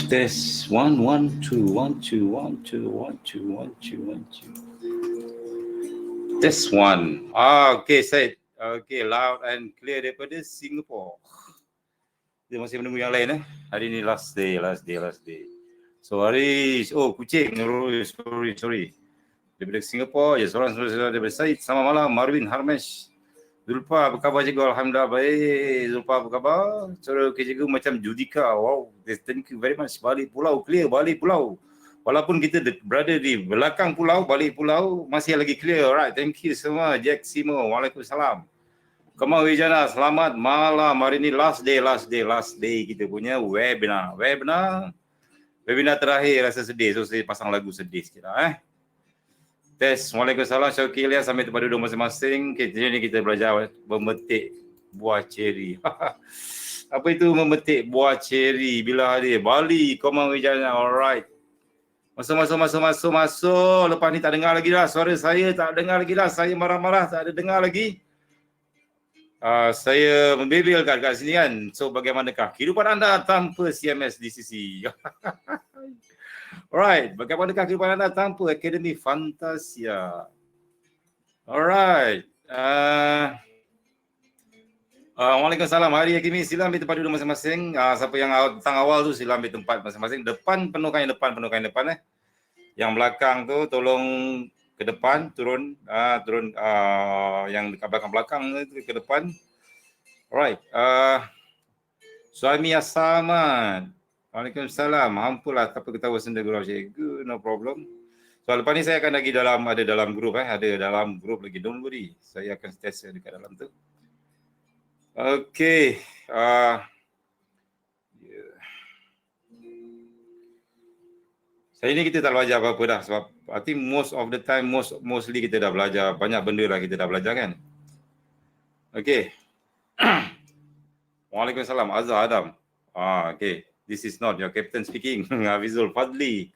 Test 1 1 2 1 2 1 2 1 2 1 2 1 2. Test 1. Okay, Syed. Okay, loud and clear daripada Singapore. Dia masih menunggu yang lain Hari ni last day. So hari kucing. Sorry. Daripada Singapore, seorang daripada Syed. Selamat malam, Marvin Harmesh. Zulfa, apa khabar cikgu? Alhamdulillah baik. Zulfa, apa khabar? Saudara cikgu macam Judika. Wow, thank you very much. Balik pulau, clear balik pulau. Walaupun kita berada di belakang pulau, balik pulau masih lagi clear. Alright, thank you semua. Jack Simo, waalaikumsalam. Kamal Wijana, selamat malam. Hari ini last day kita punya webinar. Webinar terakhir rasa sedih. So saya pasang lagu sedih sikit Tes. Waalaikumsalam. Syauki Ilyas, sampai tempat duduk masing-masing. Jadi kita belajar memetik buah ceri. Apa itu memetik buah ceri? Bila hari Bali, Kamal Wijana. Alright. Masuk. Lepas ni tak dengar lagi dah. Suara saya tak dengar lagi dah. Saya marah-marah tak ada dengar lagi. Saya membebel kat sini kan. So bagaimanakah kehidupan anda tanpa CMS DCC? Alright, bagaimanakah kehidupan anda tanpa Akademi Fantasia? Alright. Waalaikumsalam. Hari Akademi, sila ambil tempat duduk masing-masing. Siapa yang datang awal tu sila ambil tempat masing-masing. Depan penuhkan yang depan Yang belakang tu tolong ke depan, turun yang dekat belakang ke depan. Alright. Suami Asaman. Waalaikumsalam. Ampunlah tak apa ketawa senda gurau cikgu, no problem. So lepas ni saya akan lagi ada dalam grup ada dalam grup lagi, don't worry. Saya akan test dekat dalam tu. Okay. Saya ni kita tak belajar apa-apa dah sebab I think most of the time mostly kita dah belajar banyak benda lah, kita dah belajar kan. Okay. Waalaikumsalam. Azhar Adam. Okay. This is not your captain speaking. Hafizul Fadli.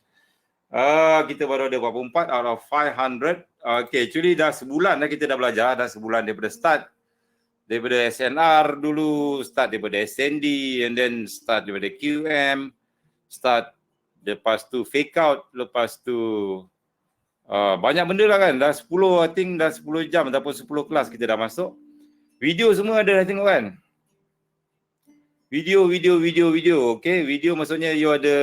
Kita baru ada 44 out of 500. Okay, actually dah sebulan kita dah belajar. Dah sebulan daripada start. Daripada SNR dulu, start daripada SND, and then start daripada QM, start lepas tu fake out, lepas tu banyak benda lah kan. Dah 10, I think dah 10 jam ataupun 10 kelas kita dah masuk. Video semua ada dah tengok kan? Video. Okay, video maksudnya you ada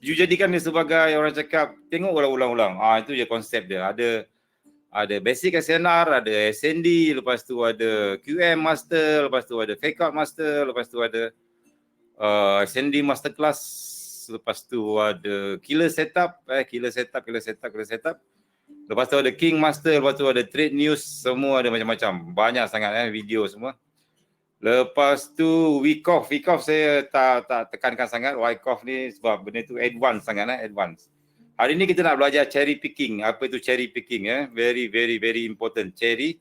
you jadikan dia sebagai orang cakap tengok ulang-ulang. Itu je konsep dia. Ada basic SNR, ada SND, lepas tu ada QM master, lepas tu ada fake out master, lepas tu ada SND masterclass, lepas tu ada killer setup. Lepas tu ada king master, lepas tu ada trade news, semua ada macam-macam. Banyak sangat video semua. Lepas tu week off saya tak tekankan sangat week off ni sebab benda tu advance sangat advance. Hari ni kita nak belajar cherry picking. Apa itu cherry picking Very important. Cherry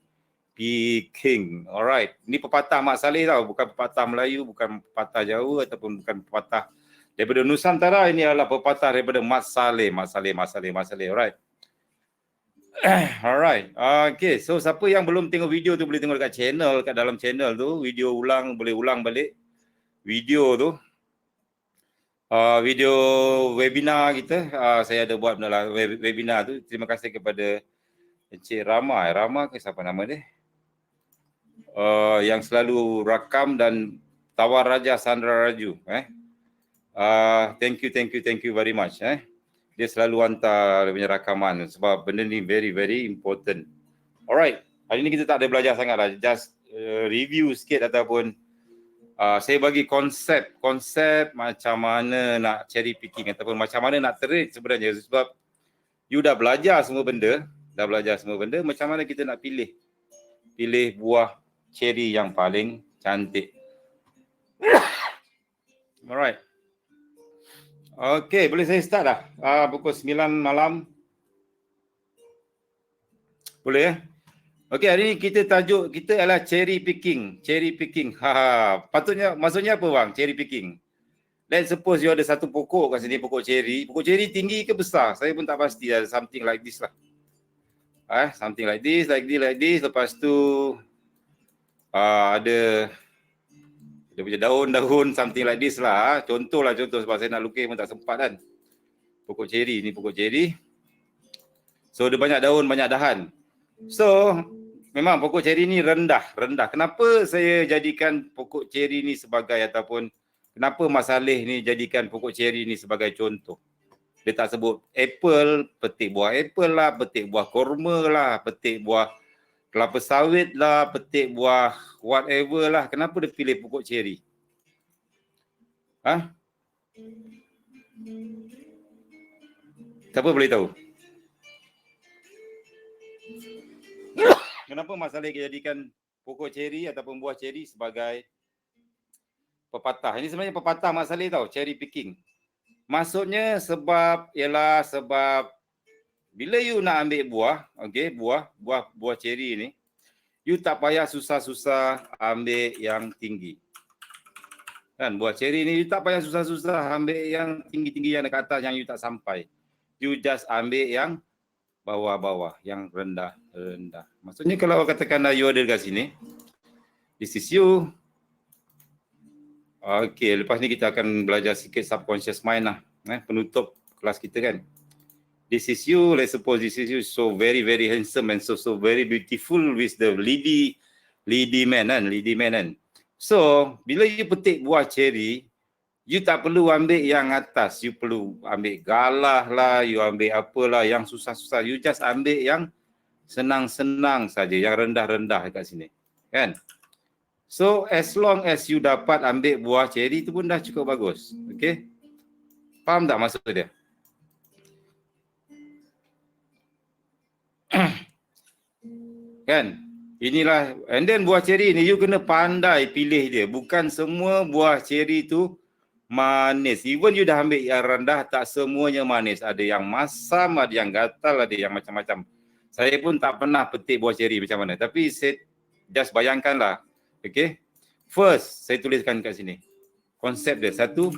picking. Alright. Ni pepatah Mak Saleh tau, bukan pepatah Melayu, bukan pepatah Jawa ataupun bukan pepatah daripada Nusantara. Ini adalah pepatah daripada Mak Saleh. Alright. Alright. Okay, so siapa yang belum tengok video tu boleh tengok dekat channel, kat dalam channel tu, video ulang, boleh ulang balik video tu. Video webinar kita, saya ada buat dalam webinar tu. Terima kasih kepada Encik Rama ke siapa nama dia? Yang selalu rakam dan Tawar Raja Sandra Raju. Thank you very much. Dia selalu hantar dia punya rakaman sebab benda ni very important. Alright, hari ni kita tak ada belajar sangat lah. Just review sikit ataupun saya bagi konsep macam mana nak cherry picking ataupun macam mana nak trade sebenarnya, sebab you dah belajar semua benda, macam mana kita nak pilih buah cherry yang paling cantik. Alright. Okay, boleh saya start dah? Pukul 9 malam. Boleh Okay, hari ni tajuk kita adalah cherry picking. Maksudnya apa bang, cherry picking? Let's suppose you ada satu pokok kat sini, pokok cherry. Pokok cherry tinggi ke besar? Saya pun tak pasti, ada something like this lah. Something like this. Lepas tu ada Dia punya daun-daun something like this lah. Contoh sebab saya nak lukis pun tak sempat kan. Pokok ceri ni pokok ceri. So dia banyak daun, banyak dahan. So memang pokok ceri ni rendah. Kenapa saya jadikan pokok ceri ni sebagai ataupun kenapa Mas Saleh ni jadikan pokok ceri ni sebagai contoh? Dia tak sebut apple, petik buah apple lah, petik buah kurma lah, petik buah kelapa sawit lah, petik buah whatever lah. Kenapa dia pilih pokok ceri? Ha? Siapa boleh tahu? Kenapa Mas Saleh jadikan pokok ceri ataupun buah ceri sebagai pepatah? Ini sebenarnya pepatah Mas Saleh tahu, cherry picking. Maksudnya sebab bila you nak ambil buah, okey, buah ceri ni, you tak payah susah-susah ambil yang tinggi. Kan buah ceri ni you tak payah susah-susah ambil yang tinggi-tinggi yang dekat atas yang you tak sampai. You just ambil yang bawah-bawah, yang rendah-rendah. Maksudnya kalau katakanlah you ada dekat sini, this is you. Okey, lepas ni kita akan belajar sikit subconscious mind lah. Penutup kelas kita kan. This is you, let's suppose this is you, so very handsome and so very beautiful with the lady man kan. So, bila you petik buah ceri, you tak perlu ambil yang atas, you perlu ambil galah lah, you ambil apalah yang susah-susah, you just ambil yang senang-senang saja, yang rendah-rendah dekat sini. Kan? So, as long as you dapat ambil buah ceri tu pun dah cukup bagus. Okay? Faham tak maksud dia? Kan? Inilah, and then buah ceri ni you kena pandai pilih dia. Bukan semua buah ceri tu manis. Even you dah ambil yang rendah, tak semuanya manis. Ada yang masam, ada yang gatal, ada yang macam-macam. Saya pun tak pernah petik buah ceri macam mana. Tapi saya just bayangkanlah. Okay? First, saya tuliskan kat sini. Konsep dia. Satu,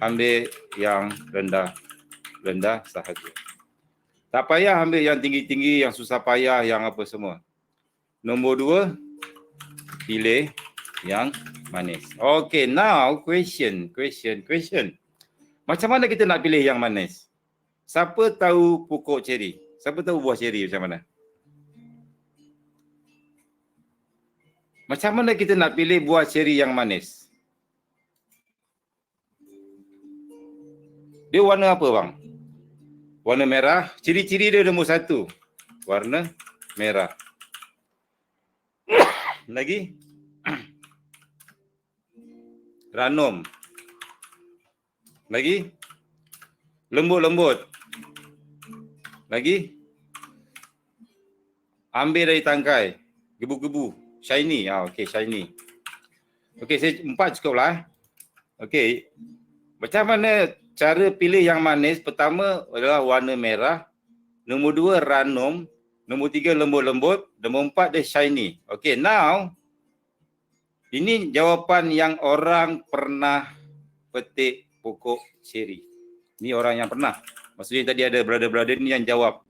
ambil yang rendah sahaja. Tak payah ambil yang tinggi-tinggi, yang susah payah, yang apa semua. Nombor dua, pilih yang manis. Okay, now question. Macam mana kita nak pilih yang manis? Siapa tahu pokok ceri? Siapa tahu buah ceri macam mana? Macam mana kita nak pilih buah ceri yang manis? Dia warna apa bang? Warna merah. Ciri-ciri dia nombor satu. Warna merah. Lagi? Ranum. Lagi? Lembut-lembut. Lagi? Ambil dari tangkai. Gebu-gebu. Shiny. Okey, shiny. Okey, saya 4 cukup lah. Okey. Macam mana cara pilih yang manis? Pertama adalah warna merah. Nombor 2 ranum. Nombor 3 lembut-lembut. Nombor 4 dia shiny. Okay, now ini jawapan yang orang pernah petik pokok ceri. Ini orang yang pernah. Maksudnya tadi ada brother-brother ni yang jawab.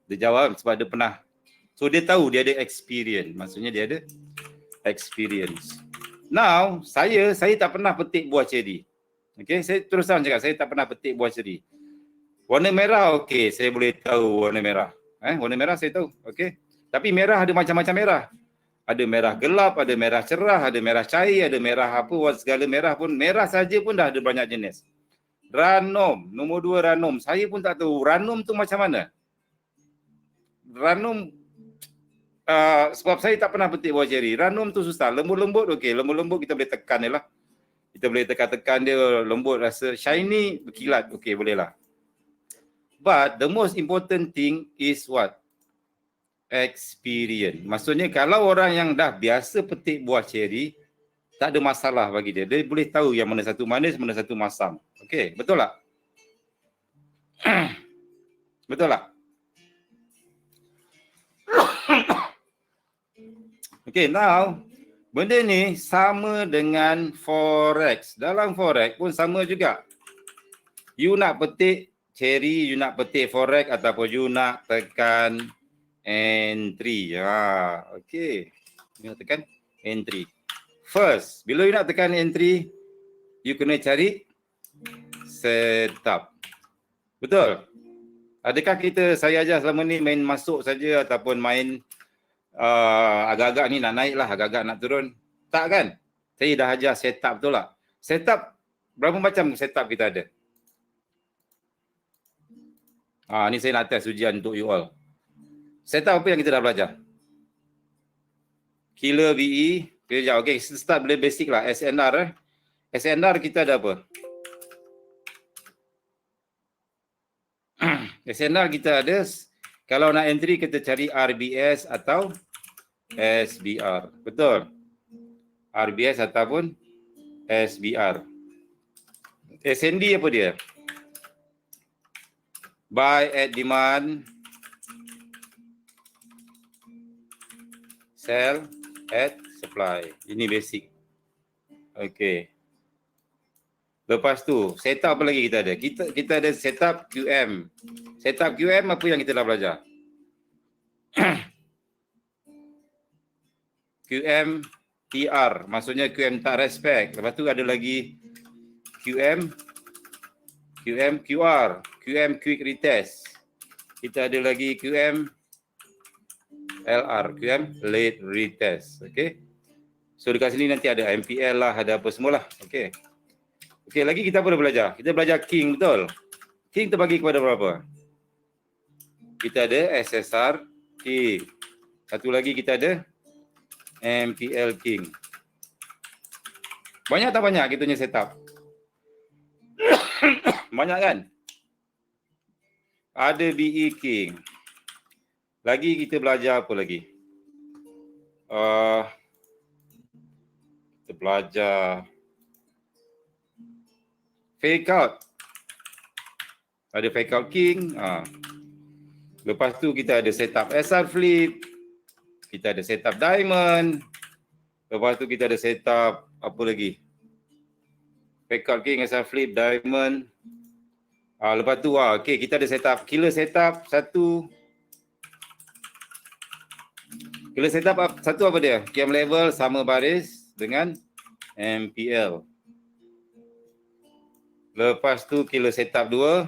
Dia jawab sebab dia pernah. So dia tahu dia ada experience. Maksudnya dia ada experience. Now, saya tak pernah petik buah ceri. Okay, saya terus terang cakap saya tak pernah petik buah ceri. Warna merah, okay, saya boleh tahu warna merah. Warna merah saya tahu, okey. Tapi merah ada macam-macam merah. Ada merah gelap, ada merah cerah, ada merah cair, ada merah apa, segala merah pun. Merah saja pun dah ada banyak jenis. Ranum, nombor 2 ranum. Saya pun tak tahu ranum tu macam mana. Ranum, sebab saya tak pernah petik buah ceri. Ranum tu susah. Lembut-lembut, okey. Lembut-lembut kita boleh tekan dia lah. Kita boleh tekan-tekan dia, lembut rasa. Shiny, berkilat, okey boleh lah. But the most important thing is what? Experience. Maksudnya kalau orang yang dah biasa petik buah ceri, tak ada masalah bagi dia. Dia boleh tahu yang mana satu manis, mana satu masam. Okey, betul tak? Betul tak? Okey, now benda ni sama dengan forex. Dalam forex pun sama juga. You nak petik ceri, you nak petik forex ataupun you nak tekan entry. Okey. You nak tekan entry. First, bila you nak tekan entry, you kena cari setup. Betul? Adakah saya ajar selama ni main masuk saja ataupun main agak-agak ni nak naik lah, agak-agak nak turun? Tak kan? Saya dah ajar setup, betul tak? Setup, berapa macam setup kita ada? Ni saya nak test ujian untuk you all. Setup apa yang kita dah belajar? Killer VE, okay, start boleh basic lah, SNR. SNR kita ada apa? SNR kita ada, kalau nak entry kita cari RBS atau SBR. Betul? RBS ataupun SBR. SND apa dia? Buy at demand, sell at supply. Ini basic. Okay. Lepas tu, setup apa lagi kita ada? Kita ada setup QM. Setup QM apa yang kita dah belajar? QM TR, maksudnya QM tak respect. Lepas tu ada lagi QM QR, QM quick retest. Kita ada lagi QM LR, QM late retest. Okay. So dekat sini nanti ada MPL lah, ada apa semualah. Okay. Okey, lagi kita apa dah belajar? Kita belajar King, betul? King terbagi kepada berapa? Kita ada SSR King. Satu lagi kita ada MPL King. Banyak tak banyak kita punya setup? Banyak kan? Ada BE King. Lagi kita belajar apa lagi? Kita belajar fake out. Ada fake out king. Lepas tu kita ada setup SR flip. Kita ada setup diamond. Lepas tu kita ada setup apa lagi? Fake out king, SR flip, diamond. Lepas tu okay, kita ada setup killer setup satu. Killer setup satu apa dia? QM level sama baris dengan MPL. Lepas tu killer setup 2.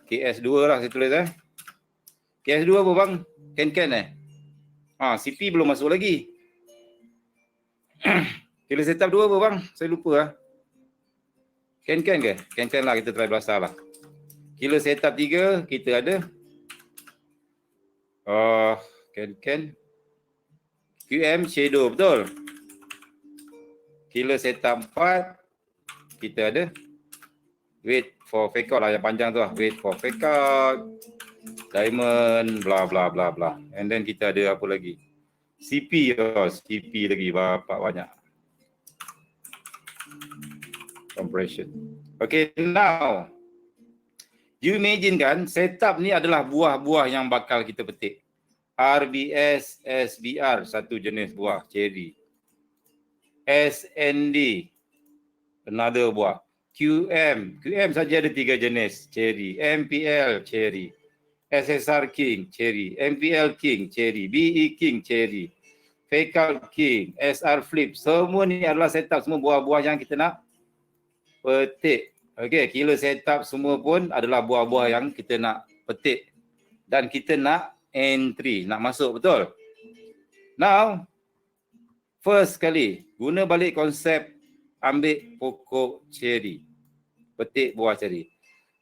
KS2 lah saya tulis KS2 apa bang? Ken CP belum masuk lagi. Killer setup 2 apa bang? Saya lupa lah. Ken ke? Ken lah, kita try belasah lah. Killer setup 3 kita ada Ken QM shadow, betul? Killer setup 4 kita ada wait for fake out lah, yang panjang tu lah, wait for fake out, diamond, bla bla bla bla. And then kita ada apa lagi? CP lagi, bapak banyak. Compression. Okay, now you imagine kan, setup ni adalah buah-buah yang bakal kita petik. RBS, SBR, satu jenis buah, cherry. SND, another buah. QM saja ada 3 jenis, cherry. MPL, cherry. SSR King, cherry. MPL King, cherry. BE King, cherry. Fake out King, SR Flip. Semua ni adalah setup, semua buah-buah yang kita nak petik. Okay, killer setup semua pun adalah buah-buah yang kita nak petik. Dan kita nak entry, nak masuk, betul? Now, first kali, guna balik konsep ambil pokok cherry. Petik buah cherry.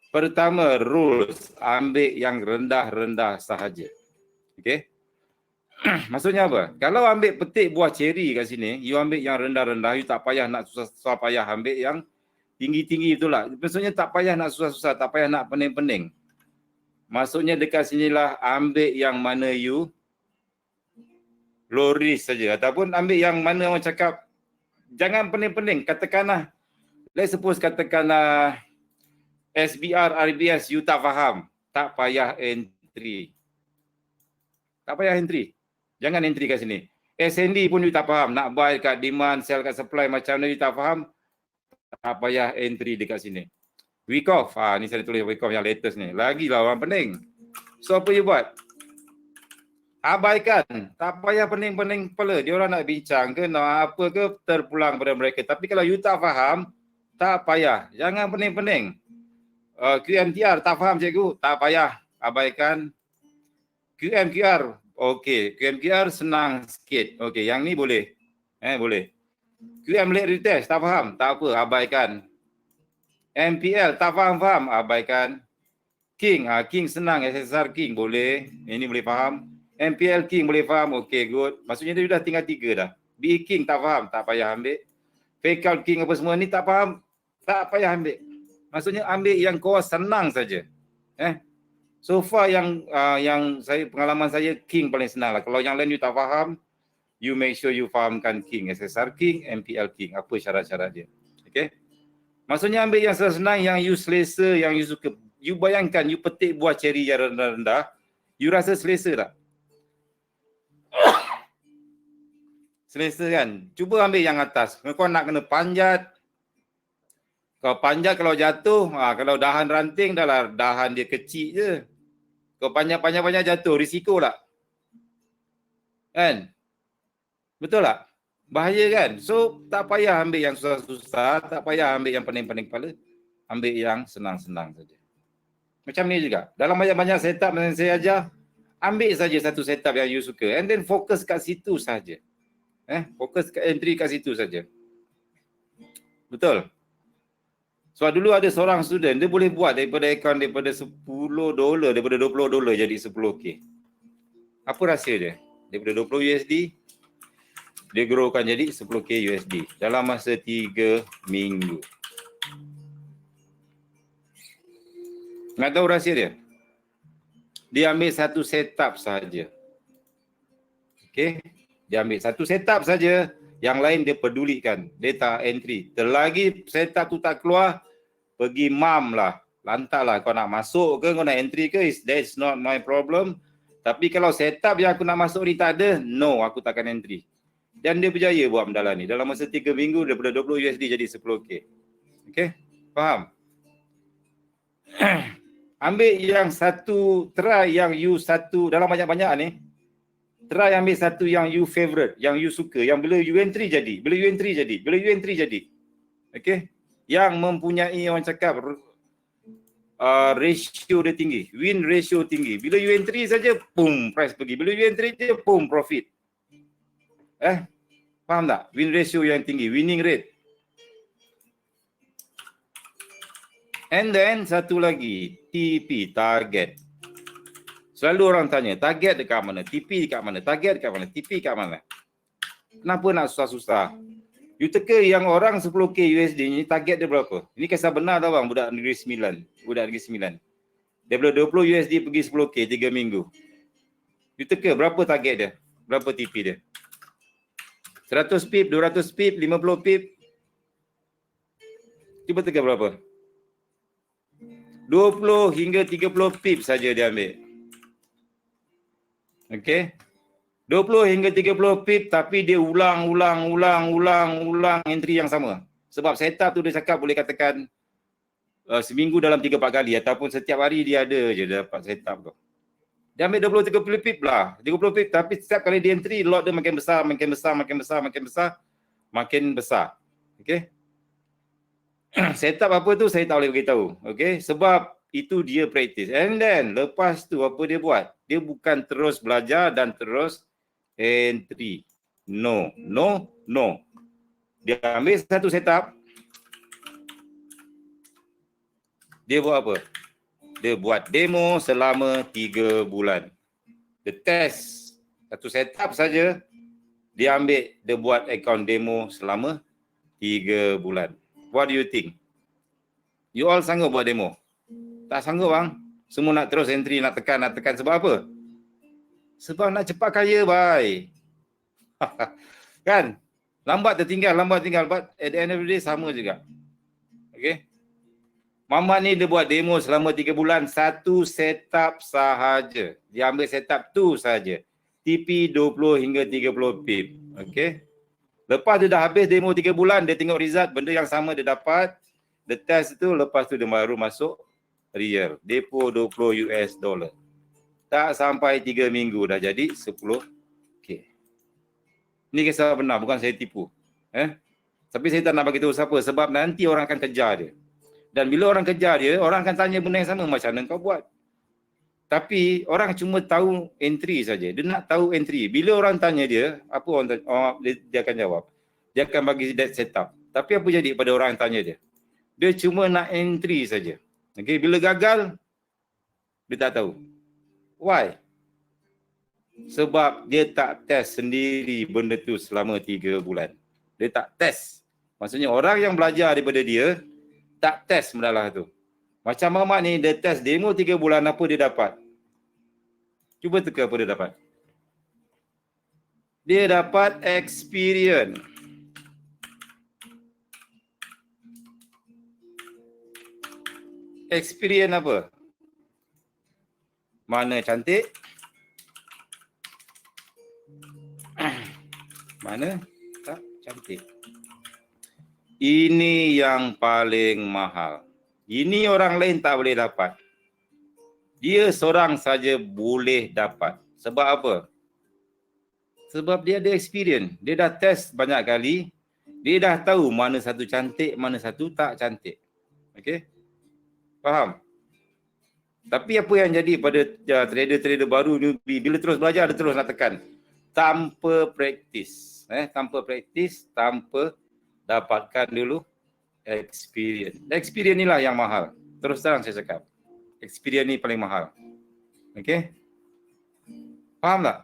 Pertama, rules, ambil yang rendah-rendah sahaja. Okay? Maksudnya apa? Kalau ambil petik buah cherry kat sini, you ambil yang rendah-rendah, you tak payah nak susah-susah payah ambil yang tinggi-tinggi itulah. Maksudnya tak payah nak susah-susah, tak payah nak pening-pening. Maksudnya dekat sinilah ambil yang mana you low risk saja. Ataupun ambil yang mana orang cakap jangan pening-pening. Katakanlah, let's suppose katakanlah SBR, RBS you tak faham. Tak payah entry. Tak payah entry. Jangan entry kat sini. SND pun you tak faham. Nak buy kat demand, sell kat supply macam mana you tak faham. Tak payah entry dekat sini. Week off. Ni saya tulis week off yang latest ni. Lagilah orang pening. So apa you buat? Abaikan. Tak payah pening-pening kepala. Dia orang nak bincang ke, nak apa ke, terpulang pada mereka. Tapi kalau you tak faham, tak payah. Jangan pening-pening. QMTR tak faham cikgu, tak payah. Abaikan. QMQR. Okey, QMQR senang sikit. Okey, yang ni boleh. Boleh. QM late retest, tak faham, tak apa, abaikan. MPL, tak faham, abaikan. King, King senang, SSR King boleh. Ini boleh faham. MPL King boleh faham, okey, good. Maksudnya dia dah tinggal 3 dah. BE King tak faham, tak payah ambil. Fake out King apa semua ni tak faham, tak payah ambil. Maksudnya ambil yang core senang saja. So far yang saya pengalaman saya King paling senang lah. Kalau yang lain you tak faham, you make sure you fahamkan King, SSR King, MPL King, apa syarat-syarat dia. Okay. Maksudnya ambil yang senang, yang you selesa, yang you suka. You bayangkan, you petik buah ceri yang rendah-rendah, you rasa selesa tak? Selesa kan? Cuba ambil yang atas. Kau nak kena panjat. Kau panjat kalau jatuh, kalau dahan ranting dah lah, dahan dia kecil je. Kau panjat jatuh, risiko tak? Kan? Betul tak? Bahaya kan? So, tak payah ambil yang susah-susah, tak payah ambil yang pening-pening kepala. Ambil yang senang-senang saja. Macam ni juga. Dalam banyak-banyak setup yang saya ajar, ambil saja satu setup yang you suka. And then fokus kat situ saja. Fokus kat entry kat situ saja. Betul? Sebab dulu ada seorang student, dia boleh buat daripada akaun daripada $10, daripada $20 jadi 10K. Apa rahsia dia? Daripada 20 USD, dia growkan jadi 10K USD dalam masa 3 minggu. Nak tahu rahsia dia? Dia ambil satu setup saja. Okey, dia ambil satu setup saja, yang lain dia pedulikan data entry. Terlagi setup tu tak keluar, pergi MAM lah, lantaklah kau nak masuk ke, kau nak entry ke, that's not my problem. Tapi kalau setup yang aku nak masuk ni tak ada, no, aku takkan entry. Dan dia berjaya buat benda ni. Dalam masa 3 minggu daripada 20 USD jadi 10K. Okey, faham? Ambil yang satu, try yang you satu, dalam banyak-banyak ni, try ambil satu yang you favorite, yang you suka, yang bila you entry jadi, bila you entry jadi, bila you entry jadi. Okey? Yang mempunyai, orang cakap, ratio dia tinggi, win ratio tinggi. Bila you entry saja, boom, price pergi. Bila you entry je, boom, profit. Faham tak? Win ratio yang tinggi, winning rate. And then satu lagi, TP, target. Selalu orang tanya, target dekat mana? TP dekat mana? Target dekat mana? TP dekat mana? Kenapa nak susah-susah? You teka yang orang 10K USD ni, target dia berapa? Ini kisah benar tau bang, budak Negeri 9. Budak Negeri 9. Daripada 20 USD pergi 10K 3 minggu. You teka berapa target dia? Berapa TP dia? 100 pip, 200 pip, 50 pip. Cuba teka berapa? 20 hingga 30 pip saja dia ambil. Okey. 20 hingga 30 pip tapi dia ulang entry yang sama. Sebab setup tu dia cakap boleh katakan seminggu dalam 3-4 kali ataupun setiap hari dia ada je dapat setup tu. Dia ambil 20-30 pip lah. 30 pip tapi setiap kali dia entry lot dia makin besar. Okey. Setup apa tu saya tak boleh beritahu. Okey, sebab itu dia practice. And then lepas tu apa dia buat? Dia bukan terus belajar dan terus entry. No. Dia ambil satu setup. Dia buat apa? Dia buat demo selama 3 bulan. Dia test satu setup saja. Dia ambil, dia buat account demo selama 3 bulan. What do you think? You all sanggup buat demo? Tak sanggup bang. Semua nak terus entry, nak tekan. Sebab apa? Sebab nak cepat kaya, bye. Kan? Lambat tertinggal. But at the end of the day, sama juga. Okay? Mamat ni dia buat demo selama 3 bulan. Satu setup sahaja. Dia ambil setup tu sahaja. TP 20 hingga 30 pip. Okay? Lepas dia dah habis demo 3 bulan, dia tengok result, benda yang sama dia dapat. Dia test tu, lepas tu dia baru masuk real. Depo $20. Tak sampai 3 minggu dah jadi 10K. Ini kisah benar, bukan saya tipu. Tapi saya tak nak bagi tahu siapa sebab nanti orang akan kejar dia. Dan bila orang kejar dia, orang akan tanya benda yang sama, macam mana kau buat? Tapi orang cuma tahu entry saja. Dia nak tahu entry. Bila orang tanya dia, apa orang tanya? Dia akan jawab. Dia akan bagi that setup. Tapi apa jadi pada orang yang tanya dia? Dia cuma nak entry saja. Okay, bila gagal, dia tak tahu. Why? Sebab dia tak test sendiri benda tu selama 3 bulan. Dia tak test. Maksudnya orang yang belajar daripada dia, tak test mendalah tu. Macam Mamat ni, dia test demo 3 bulan, apa dia dapat? Cuba teka apa dia dapat. Dia dapat experience. Experience apa? Mana cantik? Mana tak cantik? Ini yang paling mahal. Ini orang lain tak boleh dapat. Dia seorang saja boleh dapat. Sebab apa? Sebab dia ada experience. Dia dah test banyak kali. Dia dah tahu mana satu cantik, mana satu tak cantik. Okey? Faham? Tapi apa yang jadi pada trader-trader baru newbie, bila terus belajar, dia terus nak tekan. Tanpa praktis. Tanpa praktis, tanpa dapatkan dulu experience. Experience inilah yang mahal. Terus terang saya cakap. Experience ni paling mahal. Okey? Faham tak?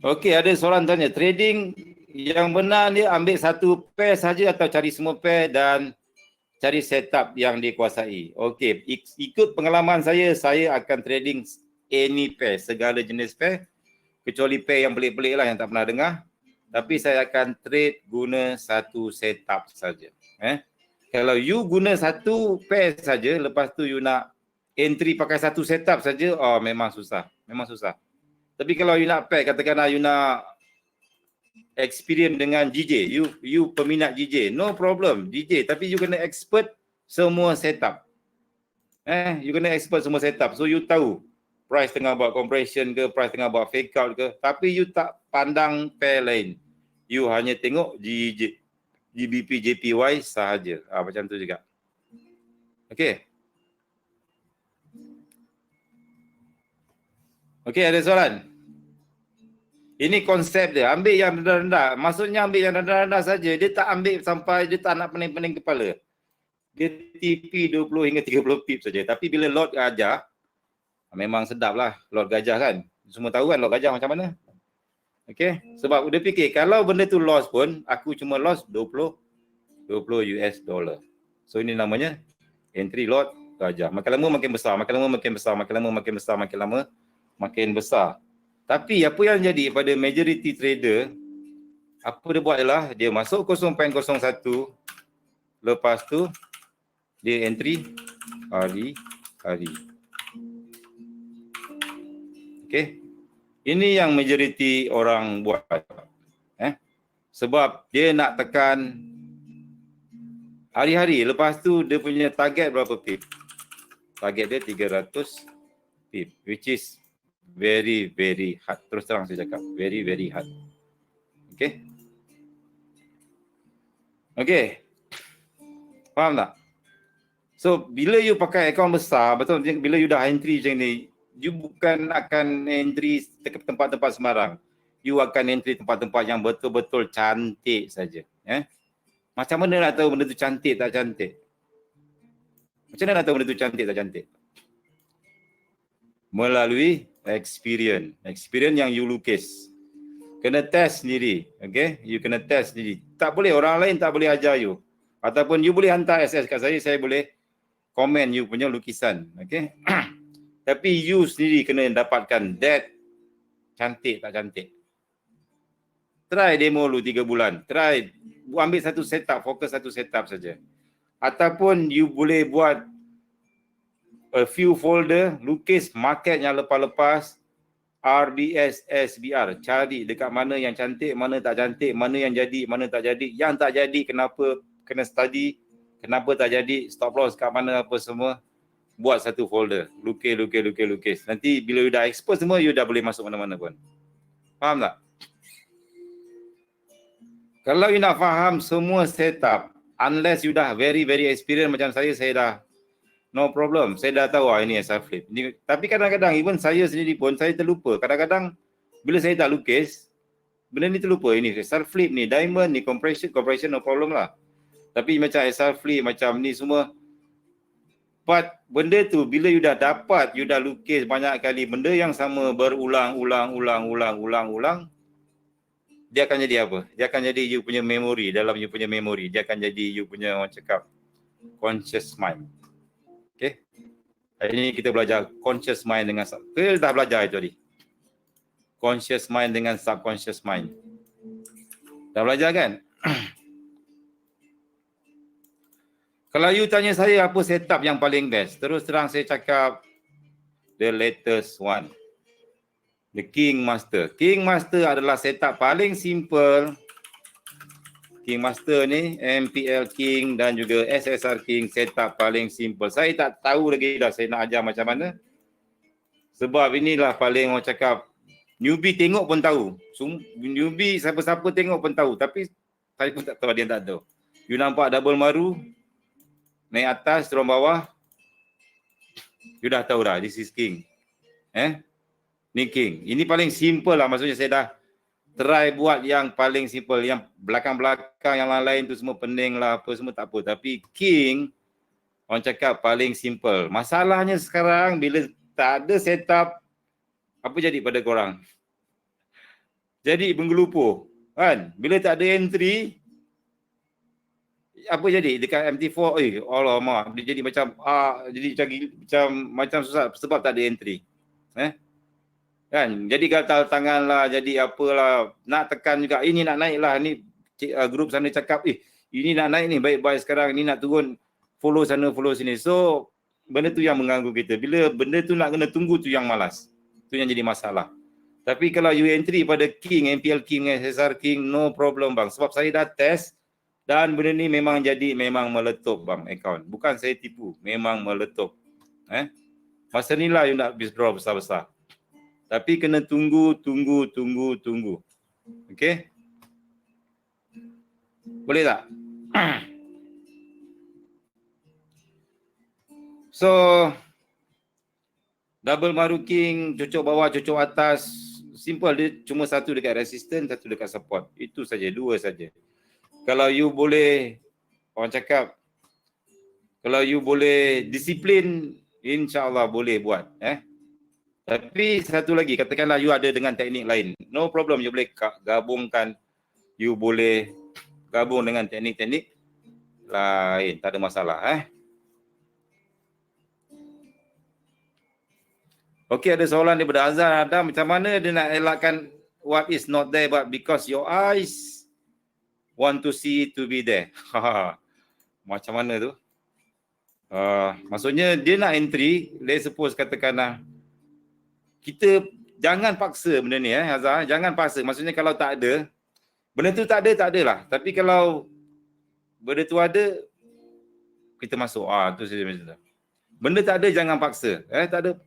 Okey, ada soalan tanya. Trading yang benar ni ambil satu pair saja atau cari semua pair dan cari setup yang dikuasai. Okey, ikut pengalaman saya akan trading any pair, segala jenis pair. Kecuali pair yang pelik-pelik lah yang tak pernah dengar. Tapi saya akan trade guna satu setup saja. Kalau you guna satu pair saja, lepas tu you nak entry pakai satu setup saja, memang susah. Memang susah. Tapi kalau you nak pair, katakanlah you nak experience dengan GJ, you peminat GJ, no problem GJ, tapi you kena expert semua setup. You kena expert semua setup. So you tahu price tengah buat compression ke, price tengah buat fake out ke, tapi you tak pandang pair lain. You hanya tengok GJ, GBP, JPY sahaja. Macam tu juga. Okey. Okey, ada soalan? Ini konsep dia. Ambil yang rendah-rendah. Maksudnya ambil yang rendah-rendah saja. Dia tak ambil sampai dia tak nak pening-pening kepala. Dia TP 20 hingga 30 pip saja. Tapi bila lot gajah, memang sedap lah lot gajah kan. Semua tahu kan lot gajah macam mana. Okey. Sebab dia fikir kalau benda tu loss pun, aku cuma loss 20 US dollar. So ini namanya entry lot gajah. Makin lama makin besar, makin lama makin besar, makin lama makin besar, makin lama makin besar. Tapi apa yang jadi pada majority trader, apa dia buat ialah dia masuk 0.01, lepas tu dia entry hari-hari. Okey. Ini yang majority orang buat. Sebab dia nak tekan hari-hari, lepas tu dia punya target berapa pip? Target dia 300 pip, which is very hard. Terus terang saya cakap, very hard. Okay. Okay. Faham tak? So, bila you pakai akaun besar, betul, bila you dah entry macam ni, you bukan akan entry ke tempat-tempat sembarang. You akan entry tempat-tempat yang betul-betul cantik saja. Macam mana nak tahu benda tu cantik tak cantik? Macam mana nak tahu benda tu cantik tak cantik? Melalui experience. Experience yang you lukis. Kena test sendiri. Okay? You kena test sendiri. Tak boleh, orang lain tak boleh ajar you. Ataupun you boleh hantar SS kat saya boleh komen you punya lukisan. Okay? Tapi you sendiri kena dapatkan that cantik tak cantik. Try demo lu 3 bulan. Try ambil satu setup, fokus satu setup saja. Ataupun you boleh buat a few folder, lukis market yang lepas-lepas, RDS SBR. Cari dekat mana yang cantik, mana tak cantik, mana yang jadi, mana tak jadi. Yang tak jadi kenapa, kena study. Kenapa tak jadi, stop loss kat mana apa semua. Buat satu folder. Lukis. Nanti bila you dah expert semua, you dah boleh masuk mana-mana pun. Faham tak? Kalau you nak faham semua setup, unless you dah very experienced macam saya dah no problem. Saya dah tahu ini self flip. Tapi kadang-kadang even saya sendiri pun saya terlupa. Kadang-kadang bila saya tak lukis, benda ni terlupa. Ini self flip ni, diamond ni, compression no problem lah. Tapi macam self flip macam ni semua, but benda tu bila you dah dapat, you dah lukis banyak kali benda yang sama berulang, dia akan jadi apa? Dia akan jadi you punya memory, dalam you punya memory. Dia akan jadi you punya, orang cakap, conscious mind. Okay? Hari ini kita belajar conscious mind dengan, kita dah belajar itu tadi. Conscious mind dengan subconscious mind. Dah belajar kan? Kalau you tanya saya apa setup yang paling best, terus terang saya cakap the latest one. The King Master. King Master adalah setup paling simple. King Master ni, MPL King dan juga SSR King, setup paling simple. Saya tak tahu lagi dah saya nak ajar macam mana. Sebab inilah paling, orang cakap, newbie tengok pun tahu. Newbie siapa-siapa tengok pun tahu. Tapi saya pun tak tahu, dia tak tahu. You nampak double maru, naik atas, turun bawah. You dah tahu dah, this is King. Ni King. Ini paling simple lah, maksudnya saya dah try buat yang paling simple. Yang belakang-belakang yang lain tu semua pening lah, apa semua tak apa. Tapi King, orang cakap paling simple. Masalahnya sekarang bila tak ada setup, apa jadi pada korang? Jadi menggelupur, kan? Bila tak ada entry, apa jadi dekat MT4? Alamak, dia jadi macam macam susah sebab tak ada entry. Kan, jadi gatal tangan lah, jadi apalah, nak tekan juga, ini nak naik lah, ni grup sana cakap, ini nak naik ni, baik-baik sekarang, ni nak turun, follow sana, follow sini. So, benda tu yang mengganggu kita. Bila benda tu nak kena tunggu tu yang malas. Tu yang jadi masalah. Tapi kalau you entry pada King, MPL King, SSR King, no problem bang. Sebab saya dah test dan benda ni memang meletup bang account. Bukan saya tipu, memang meletup. Masa ni lah you nak withdraw besar-besar. Tapi kena tunggu. Okey? Boleh tak? So, double maru King, cocok bawah, cocok atas. Simple, dia cuma satu dekat resistance, satu dekat support. Itu saja, dua saja. Kalau you boleh, orang cakap, kalau you boleh disiplin, insya-Allah boleh buat. Tapi satu lagi, katakanlah you ada dengan teknik lain. No problem, you boleh gabungkan. You boleh gabung dengan teknik-teknik lain. Tak ada masalah. Okey, ada soalan daripada Azhar. Ada macam mana dia nak elakkan what is not there but because your eyes want to see to be there. Macam mana tu? Maksudnya dia nak entry, let's suppose katakanlah, kita jangan paksa benda ni Azhar, jangan paksa. Maksudnya kalau tak ada, benda tu tak ada lah. Tapi kalau benda tu ada, kita masuk. Tu saja macam tu. Benda tak ada jangan paksa. Tak ada,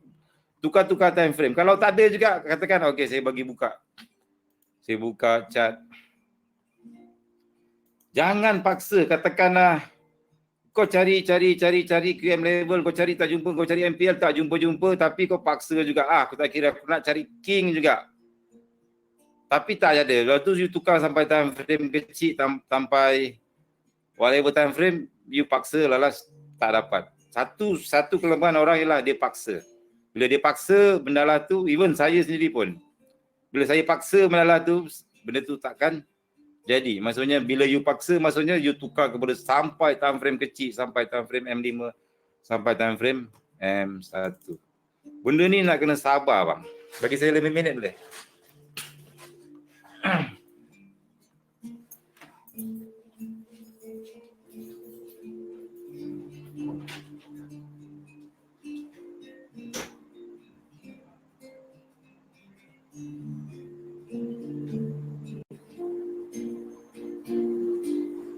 tukar-tukar time frame. Kalau tak ada juga, katakan okey saya bagi buka. Saya buka chart. Jangan paksa, katakanlah kau cari QM level, kau cari tak jumpa, kau cari MPL tak jumpa, tapi kau paksa juga. Aku tak kira, aku nak cari King juga. Tapi tak ada. Lepas tu you tukar sampai time frame kecil, sampai whatever time frame, you paksa lalas tak dapat. Satu kelemahan orang ialah dia paksa. Bila dia paksa benda lah tu, even saya sendiri pun, bila saya paksa benda lah tu, benda tu takkan jadi. Maksudnya bila you paksa, maksudnya you tukar kepada sampai time frame kecil, sampai time frame M5, sampai time frame M1. Benda ni nak kena sabar bang. Bagi saya 5 minit boleh?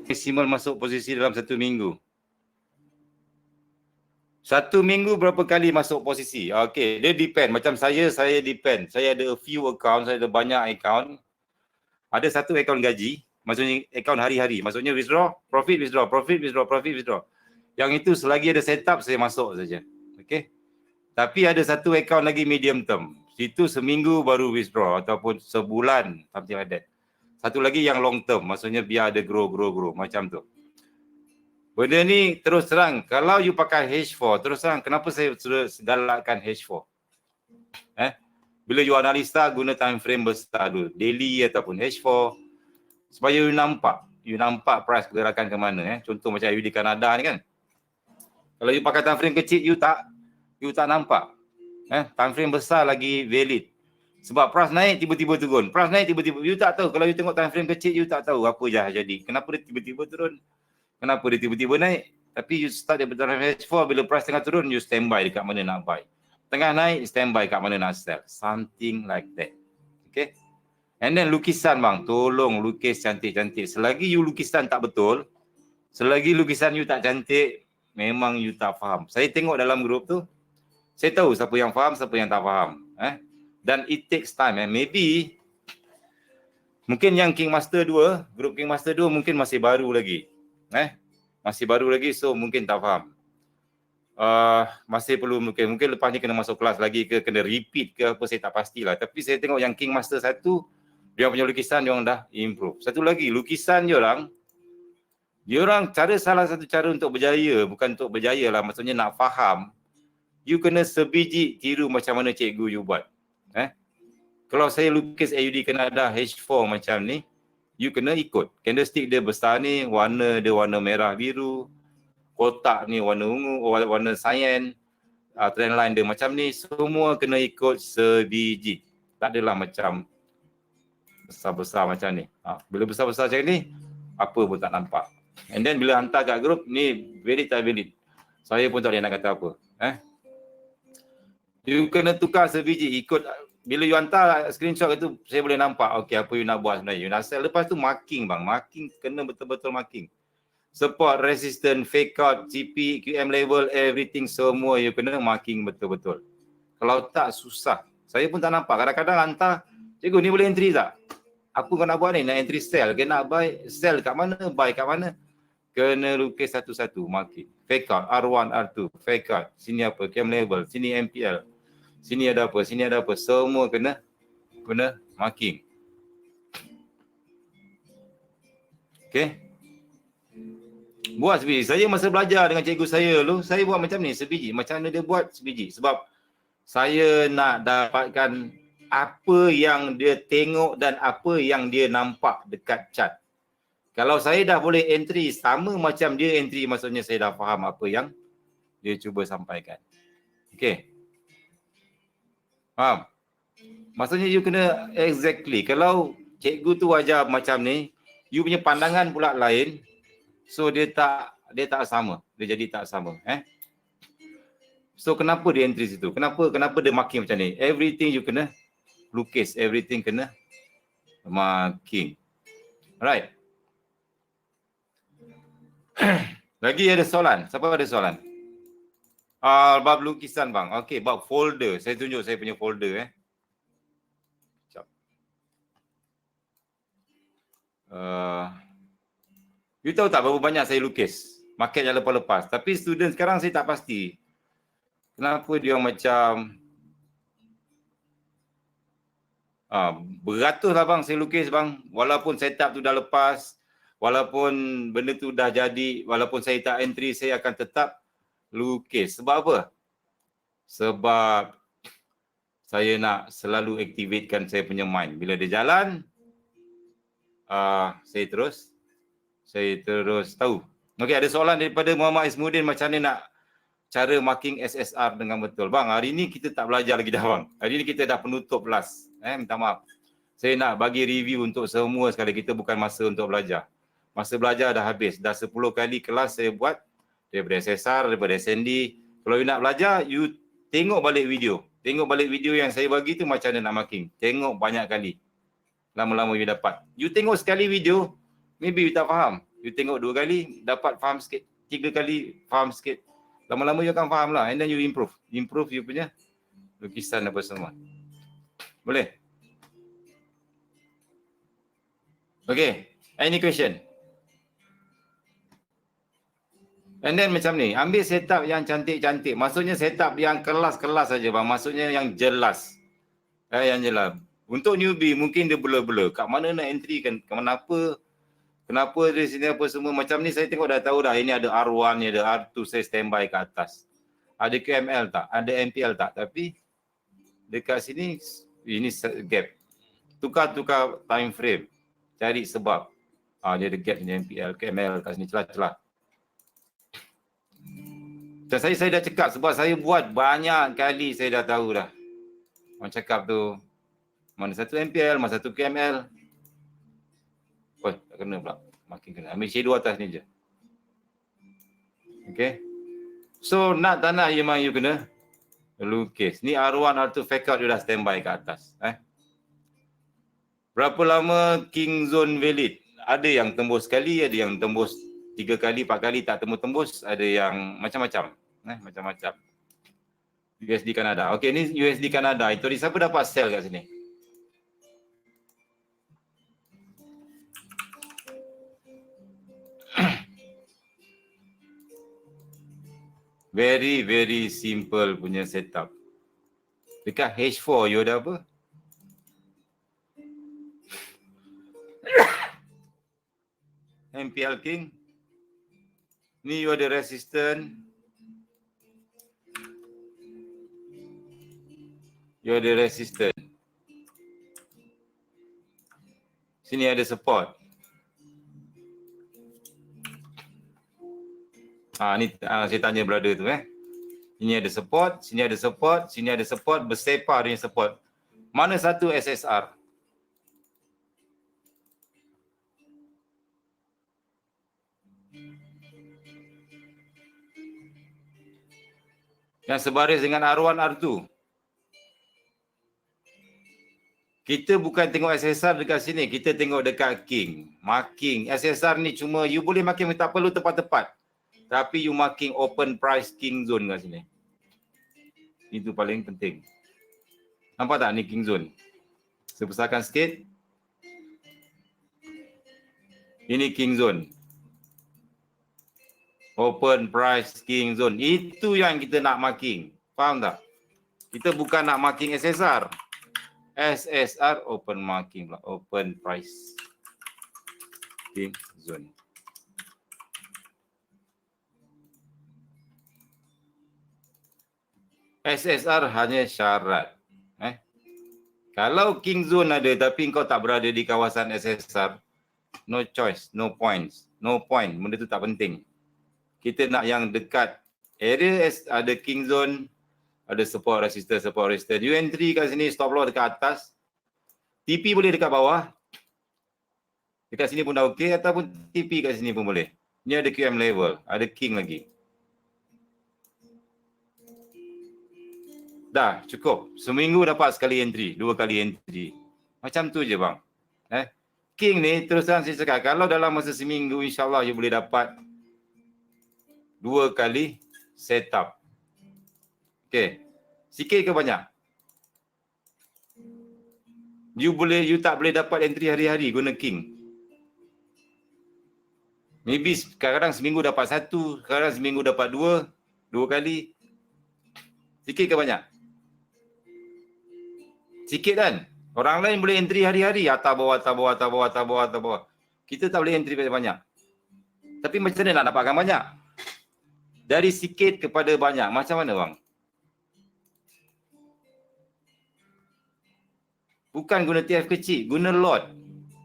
maksimal masuk posisi dalam 1 minggu? 1 minggu berapa kali masuk posisi? Okey, dia depend. Macam saya depend. Saya ada a few account, saya ada banyak account. Ada satu account gaji, maksudnya account hari-hari. Maksudnya withdraw, profit, withdraw, profit, withdraw, profit, withdraw. Yang itu selagi ada setup, saya masuk saja. Okey. Tapi ada satu account lagi medium term. Situ seminggu baru withdraw ataupun sebulan, something like that. Satu lagi yang long term, maksudnya biar ada grow macam tu. Benda ni terus terang, kalau you pakai H4, terus terang kenapa saya sudah galakkan H4? Bila you analisa guna time frame besar dulu, daily ataupun H4, supaya you nampak price pergerakan ke mana. Contoh macam you di Kanada ni kan. Kalau you pakai time frame kecil, you tak nampak. Time frame besar lagi valid. Sebab price naik tiba-tiba turun. Price naik tiba-tiba. You tak tahu. Kalau you tengok time frame kecil, you tak tahu apa je jadi. Kenapa dia tiba-tiba turun? Kenapa dia tiba-tiba naik? Tapi you start daripada time frame H4, bila price tengah turun, you standby dekat mana nak buy. Tengah naik, standby kat mana nak sell. Something like that. Okay. And then lukisan bang, tolong lukis cantik-cantik. Selagi you lukisan tak betul, selagi lukisan you tak cantik, memang you tak faham. Saya tengok dalam grup tu, saya tahu siapa yang faham, siapa yang tak faham. Dan it takes time. Maybe, mungkin yang King Master 2, grup King Master 2 mungkin masih baru lagi. Masih baru lagi, so mungkin tak faham. Masih perlu mungkin lepas ni kena masuk kelas lagi ke, kena repeat ke apa, saya tak pastilah. Tapi saya tengok yang King Master 1, dia punya lukisan dia orang dah improve. Satu lagi, lukisan dia orang salah satu cara untuk berjaya, bukan untuk berjaya lah, maksudnya nak faham, you kena sebiji tiru macam mana cikgu you buat. Kalau saya lukis AUD Kanada H4 macam ni, you kena ikut. Candlestick dia besar ni, warna dia warna merah biru, kotak ni warna ungu, warna cyan, trendline dia macam ni, semua kena ikut sebiji. Tak adalah macam besar-besar macam ni. Bila besar-besar macam ni, apa pun tak nampak. And then bila hantar kat grup, ni valid tak valid. Saya pun tak boleh nak kata apa. You kena tukar sebiji, ikut. Bila you hantar screenshot itu, saya boleh nampak, okay, apa you nak buat sebenarnya. You nak sell, lepas tu marking bang. Marking, kena betul-betul marking. Support, resistance, fake out, CP, QM level, everything semua you kena marking betul-betul. Kalau tak, susah. Saya pun tak nampak. Kadang-kadang hantar, cikgu ni boleh entry tak? Apa kau nak buat ni? Nak entry sell ke nak buy? Sell kat mana? Buy kat mana? Kena lukis satu-satu, marking. Fake out, R1, R2, fake out. Sini apa? QM level, sini MPL. Sini ada apa? Sini ada apa? Semua kena marking. Okay. Buat sebiji. Saya masa belajar dengan cikgu saya dulu, saya buat macam ni, sebiji. Macam mana dia buat sebiji? Sebab saya nak dapatkan apa yang dia tengok dan apa yang dia nampak dekat chart. Kalau saya dah boleh entry sama macam dia entry, maksudnya saya dah faham apa yang dia cuba sampaikan. Okay. Faham? Maksudnya you kena exactly. Kalau cikgu tu ajar macam ni, you punya pandangan pula lain. So dia tak sama. Dia jadi tak sama. So kenapa dia entry situ? Kenapa dia marking macam ni? Everything you kena lukis. Everything kena marking. Alright. Lagi ada soalan? Siapa ada soalan? Bab lukisan bang. Okey, bab folder. Saya tunjuk saya punya folder. Sekejap. You tahu tak berapa banyak saya lukis? Market yang lepas-lepas. Tapi student sekarang saya tak pasti. Kenapa dia macam beratus lah bang saya lukis bang. Walaupun setup tu dah lepas, walaupun benda tu dah jadi, walaupun saya tak entry, saya akan tetap lukis. Sebab apa? Sebab saya nak selalu activatekan saya punya mind. Bila dia jalan, saya terus tahu. Okey, ada soalan daripada Muhammad Ismuddin, macam mana nak cara marking SSR dengan betul. Bang, hari ni kita tak belajar lagi dah bang. Hari ni kita dah penutup kelas. Minta maaf. Saya nak bagi review untuk semua sekali. Kita bukan masa untuk belajar. Masa belajar dah habis. Dah 10 kali kelas saya buat. Daripada SSR, daripada SND. Kalau you nak belajar, you tengok balik video. Tengok balik video yang saya bagi tu macam mana nak marking. Tengok banyak kali. Lama-lama you dapat. You tengok sekali video, maybe you tak faham. You tengok 2 kali, dapat faham sikit. 3 kali, faham sikit. Lama-lama you akan faham lah. And then you improve. Improve you punya lukisan apa semua. Boleh? Okay. Any question? And then macam ni, ambil setup yang cantik-cantik. Maksudnya setup yang kelas-kelas saja bang. Maksudnya yang jelas. Yang jelas. Untuk newbie mungkin dia blur-blur. Kat mana nak entry kan? Kenapa di sini apa semua. Macam ni saya tengok dah tahu dah. Ini ada R1, ini ada R2. Saya standby ke atas. Ada QML tak? Ada MPL tak? Tapi dekat sini, ini gap. Tukar-tukar time frame. Cari sebab. Dia ada gap ni MPL, QML kat sini. Celah-celah. Dan saya dah cakap sebab saya buat banyak kali saya dah tahu dah. Orang cakap tu, mana satu MPL, mana satu QML. Oh, tak kena pula. Makin kena. Ambil shadow atas ni je. Okay. So, nak tak nak memang you kena lukis. Ni R1, R2 fake out, you dah standby kat atas. Berapa lama King Zone valid? Ada yang tembus sekali, ada yang tembus 3 kali, 4 kali tak tembus, ada yang macam-macam. Macam-macam. USD Kanada. Okey, ni USD Kanada. Itu siapa dapat sell kat sini? Very, very simple punya setup. Dekat H4, you ada apa? MPL King. Ni you ada resistance. You ada resistance. Sini ada support. Ni saya tanya brother tu Ini ada support, sini ada support, sini ada support, bersepar dengan support. Mana satu SSR? Yang sebaris dengan R1, R2. Kita bukan tengok SSR dekat sini, kita tengok dekat King. Marking. SSR ni cuma you boleh marking, tak perlu tepat-tepat. Tapi you marking open price King Zone kat sini. Itu paling penting. Nampak tak ni King Zone? Saya besarkan sikit. Ini King Zone. Open price King Zone. Itu yang kita nak marking. Faham tak? Kita bukan nak marking SSR. SSR open marking pula. Open price King Zone. SSR hanya syarat. Kalau King Zone ada tapi kau tak berada di kawasan SSR, no choice, no points. No point, benda tu tak penting. Kita nak yang dekat area ada King Zone, ada support resistance, support resistance. You entry kat sini, stop loss dekat atas. TP boleh dekat bawah. Dekat sini pun dah okey ataupun TP kat sini pun boleh. Ni ada QM level, ada King lagi. Dah cukup. Seminggu dapat sekali entry, 2 kali entry. Macam tu je bang. King ni terus terang saya cakap, kalau dalam masa seminggu insyaAllah you boleh dapat 2 kali setup. Okey. Sikit ke banyak? You tak boleh dapat entry hari-hari guna King. Maybe kadang-kadang seminggu dapat 1, kadang seminggu dapat 2 kali. Sikit ke banyak? Sikit kan? Orang lain boleh entry hari-hari, atas bawah. Kita tak boleh entry banyak. Tapi macam mana nak dapatkan banyak? Dari sikit kepada banyak. Macam mana bang? Bukan guna TF kecil, guna lot.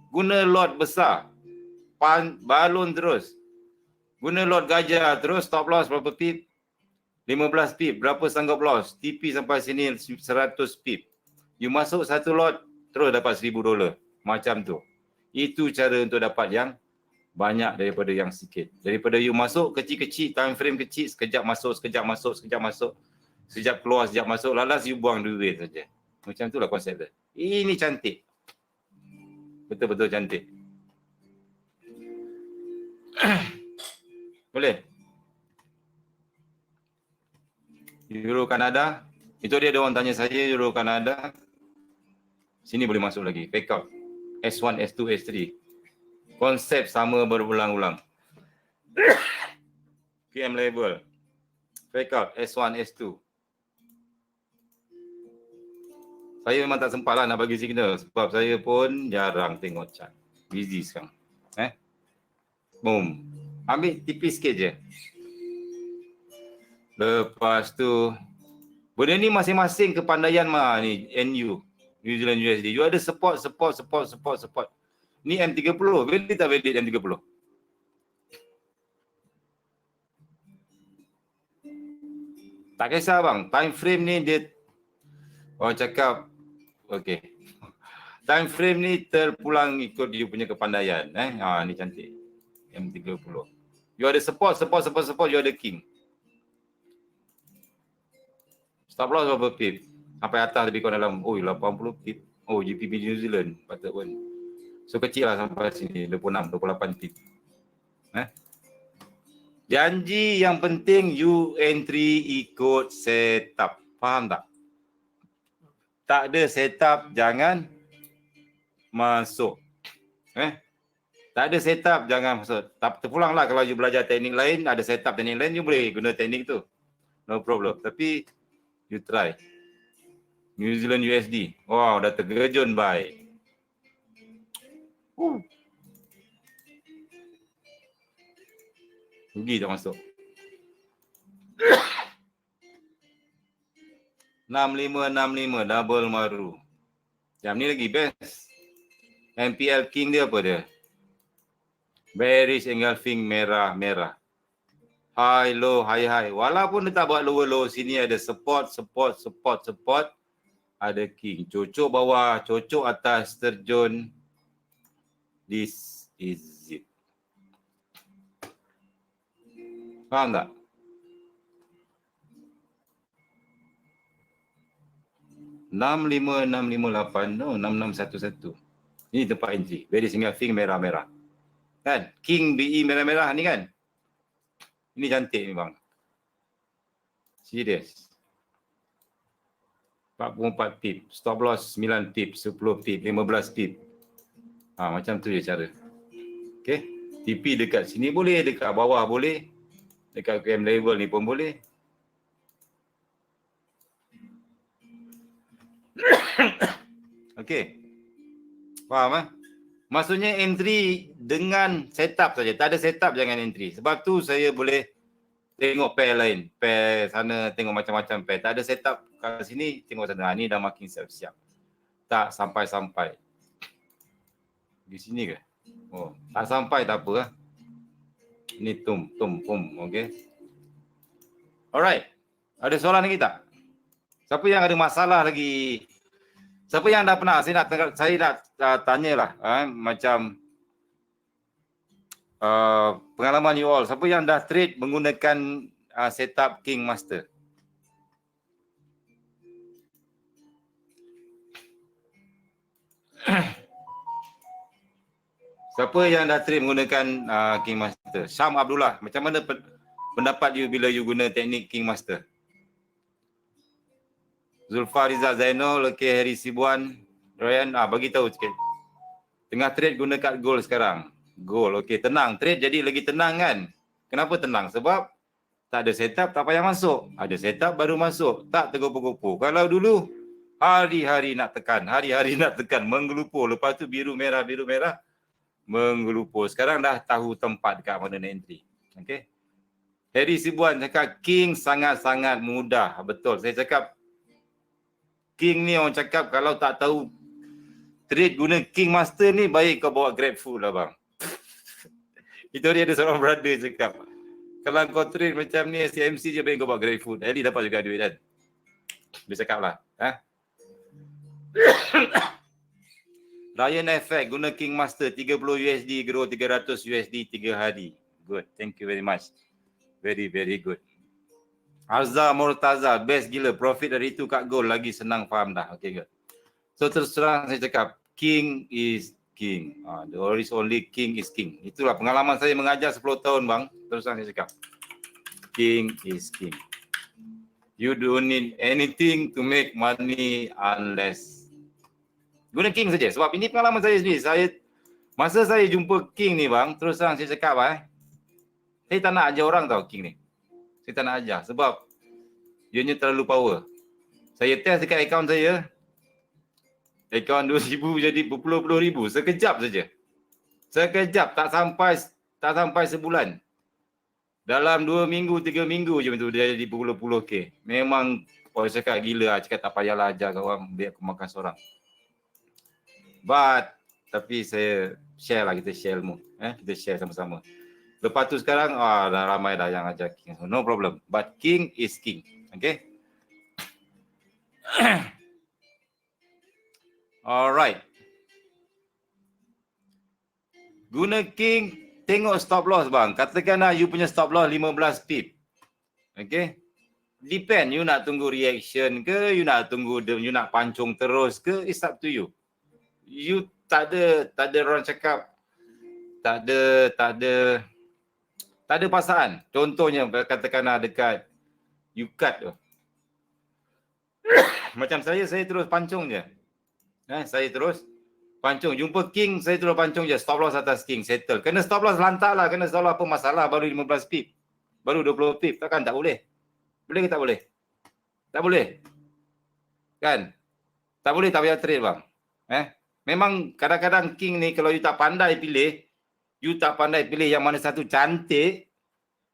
Guna lot besar. Balon terus. Guna lot gajah terus, stop loss berapa pip? 15 pip. Berapa sanggup loss? TP sampai sini 100 pip. You masuk satu lot, terus dapat $1,000. Macam tu. Itu cara untuk dapat yang banyak daripada yang sikit. Daripada you masuk kecil-kecil, time frame kecil, sekejap masuk, sekejap keluar, sekejap masuk, lalas you buang duit saja. Macam itulah konsep dia. Ini cantik. Betul-betul cantik. Boleh? Euro Kanada. Itu dia orang tanya saya Euro Kanada. Sini boleh masuk lagi. Fake out. S1, S2, S3. Konsep sama berulang-ulang. PM level. Fake out. S1, S2. Saya memang tak sempat lah nak bagi signal. Sebab saya pun jarang tengok chart. Busy sekarang. Boom. Ambil tipis sikit je. Lepas tu, benda ni masing-masing kepandaian ni NU, New Zealand USD. You ada support. Ni M30, valid tak valid M30? Tak kisah bang, time frame ni dia, orang cakap, okay. Time frame ni terpulang ikut you punya kepandaian. Ni cantik. M30. You ada support, you ada king. Stop loss berapa pip? Sampai atas lebih kurang dalam 80 pip. GBP New Zealand patut pun. So kecil lah sampai sini 26, 28 pip. Janji yang penting you entry ikut setup. Faham tak? Tak ada setup jangan masuk. Tak ada setup jangan masuk. Terpulanglah kalau you belajar teknik lain, ada setup teknik lain, you boleh guna teknik tu. No problem. Tapi you try. New Zealand USD. Wow, dah terkejun baik. Rugi tak masuk. 6565 double maru. Jam ni lagi best. MPL King dia apa dia? Bearish engulfing merah-merah. High low, high. Walaupun dia tak buat lower sini ada support. Ada king. Cocok bawah, cocok atas, terjun. This is it. Faham tak? $65,658. No, 6611. Ini tempat entry. Very single thing merah-merah. Kan? King BE merah-merah ni kan? Ini cantik ni bang. Serius. 44 pip. Stop loss 9 pip, 10 pip, 15 pip. Macam tu je cara. Okay. TP dekat sini boleh, dekat bawah boleh. Dekat QM level ni pun boleh. Okay. Faham Maksudnya entry dengan setup saja. Tak ada setup jangan entry. Sebab tu saya boleh tengok pair lain. Pair sana tengok macam-macam pair. Tak ada setup kat sini tengok sana. Ni dah makin siap-siap. Tak sampai-sampai. Di sini ke? Tak sampai tak apa. Ni pum. Okay. Alright. Ada soalan lagi tak? Siapa yang ada masalah lagi? Siapa yang dah pernah? Saya nak tanyalah. Macam pengalaman you all. Siapa yang dah trade menggunakan setup King Master? Siapa yang dah trade menggunakan King Master? Syam Abdullah. Macam mana pendapat you bila you guna teknik King Master? Zulfa Rizal Zainul, Harry Sibuan, Ryan, bagi tahu sikit. Tengah trade guna kad gold sekarang. Gold, tenang. Trade jadi lagi tenang kan? Kenapa tenang? Sebab tak ada setup, tak payah masuk. Ada setup baru masuk. Tak tergopoh-gopoh. Kalau dulu, hari-hari nak tekan, menggelupur. Lepas tu biru merah, menggelupur. Sekarang dah tahu tempat dekat mana nak entry. Okay. Harry Sibuan cakap, King sangat-sangat mudah. Betul. Saya cakap, King ni orang cakap kalau tak tahu trade guna King Master ni, baik kau bawa GrabFood lah bang. Itu dia ada seorang brother cakap, kalau kau trade macam ni SMC je, baik kau bawa GrabFood. Jadi dapat juga duit kan. Dia cakap lah. Ryan Effect guna King Master 30 USD grow 300 USD 3 hari. Good. Thank you very much. Very, very good. Arza Murtaza, best gila. Profit dari itu kat gold lagi senang faham dah. Okay, good. So terus terang saya cakap, King is king. There is only king is king. Itulah pengalaman saya mengajar 10 tahun bang. Terus saya cakap. King is king. You don't need anything to make money unless. Guna king saja. Sebab ini pengalaman saya sendiri. Masa saya jumpa king ni bang, terus terang saya cakap saya tak nak ajar orang tau king ni. Saya tak nak ajar sebab ianya terlalu power. Saya test dekat akaun saya. Akaun 2,000 jadi berpuluh-puluh ribu. Sekejap saja. Sekejap. Tak sampai sebulan. Dalam 2 minggu, 3 minggu je tu dia jadi berpuluh-puluh K. Memang orang cakap gila. Cakap tak payahlah ajar kat orang. Biar aku makan seorang. Tapi saya share lah. Kita share ilmu. Kita share sama-sama. Lepas tu sekarang dah ramai dah yang ajar king. So, no problem. But king is king. Okay. Alright. Guna king, tengok stop loss bang. Katakanlah you punya stop loss 15 pip. Okay. Depend you nak tunggu reaction ke, you nak tunggu, you nak pancung terus ke, it's up to you. You tak ada orang cakap, tak ada pasangan. Contohnya katakanlah dekat you cut tu. Macam saya terus pancung je. Saya terus pancung. Jumpa king, saya terus pancung je. Stop loss atas king, settle. Kena stop loss lantak lah. Kena stop loss apa masalah. Baru 15 pip. Baru 20 pip. Takkan tak boleh? Boleh ke tak boleh? Tak boleh. Kan? Tak boleh tak payah trade bang. Memang kadang-kadang king ni kalau you tak pandai pilih, you tak pandai pilih yang mana satu cantik,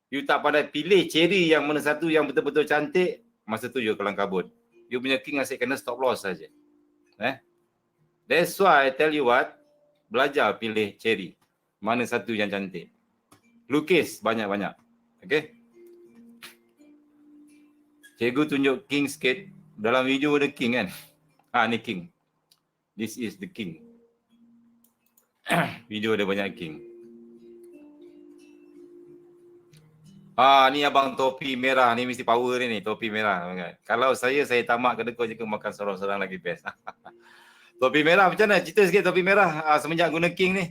you tak pandai pilih cherry yang mana satu yang betul-betul cantik, masa tu you kelang kabut. You punya king asyik kena stop loss saja. That's why I tell you what, belajar pilih cherry. Mana satu yang cantik. Lukis banyak-banyak. Okay. Cikgu tunjuk king sikit. Dalam video ada king kan. Ni king. This is the king. Video ada banyak king. Ni abang topi merah. Ni mesti power ni topi merah. Kalau saya tamak kedekut je makan sorang-sorang lagi best. Topi merah macam mana? Cerita sikit topi merah semenjak guna king ni.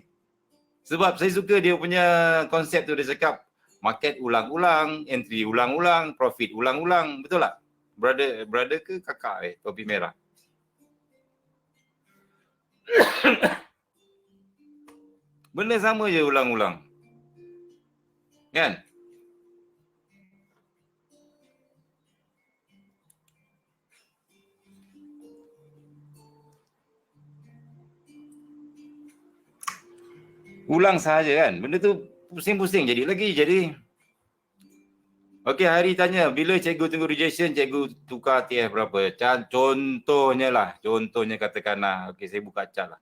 Sebab saya suka dia punya konsep tu. Dia cakap market ulang-ulang, entry ulang-ulang, profit ulang-ulang. Betul tak? Brother ke kakak topi merah? Benda sama je ulang-ulang. Kan? Ulang sahaja kan. Benda tu pusing-pusing jadi. Okey, Hari tanya, bila cikgu tunggu rejection, cikgu tukar TF berapa? Contohnya katakanlah, okey saya buka chart lah.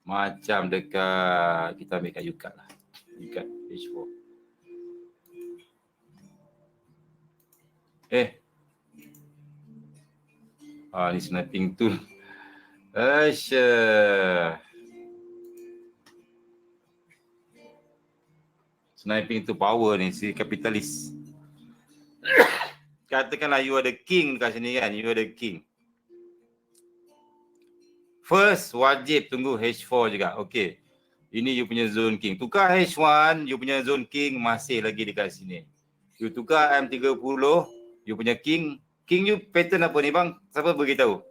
Macam dekat, kita ambil kat UCAT lah. UCAT H4. Ni sniping tool. Sniping tu power ni, si kapitalis. Katakanlah you ada king dekat sini kan, you ada king. First, wajib tunggu H4 juga. Okay. Ini you punya zone king. Tukar H1, you punya zone king masih lagi dekat sini. You tukar M30, you punya king. King you pattern apa ni bang? Siapa beritahu?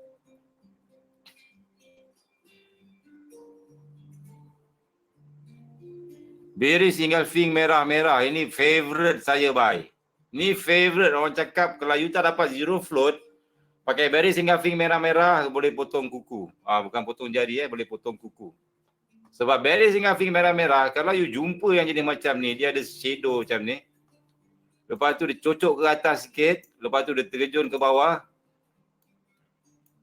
Bearish engulfing merah-merah. Ini favorite saya buy. Ini favorite. Orang cakap kalau you tak dapat zero float, pakai bearish engulfing merah-merah, boleh potong kuku. Bukan potong jari boleh potong kuku. Sebab bearish engulfing merah-merah, kalau you jumpa yang jenis macam ni, dia ada shadow macam ni. Lepas tu dia cocok ke atas sikit, lepas tu dia terjun ke bawah.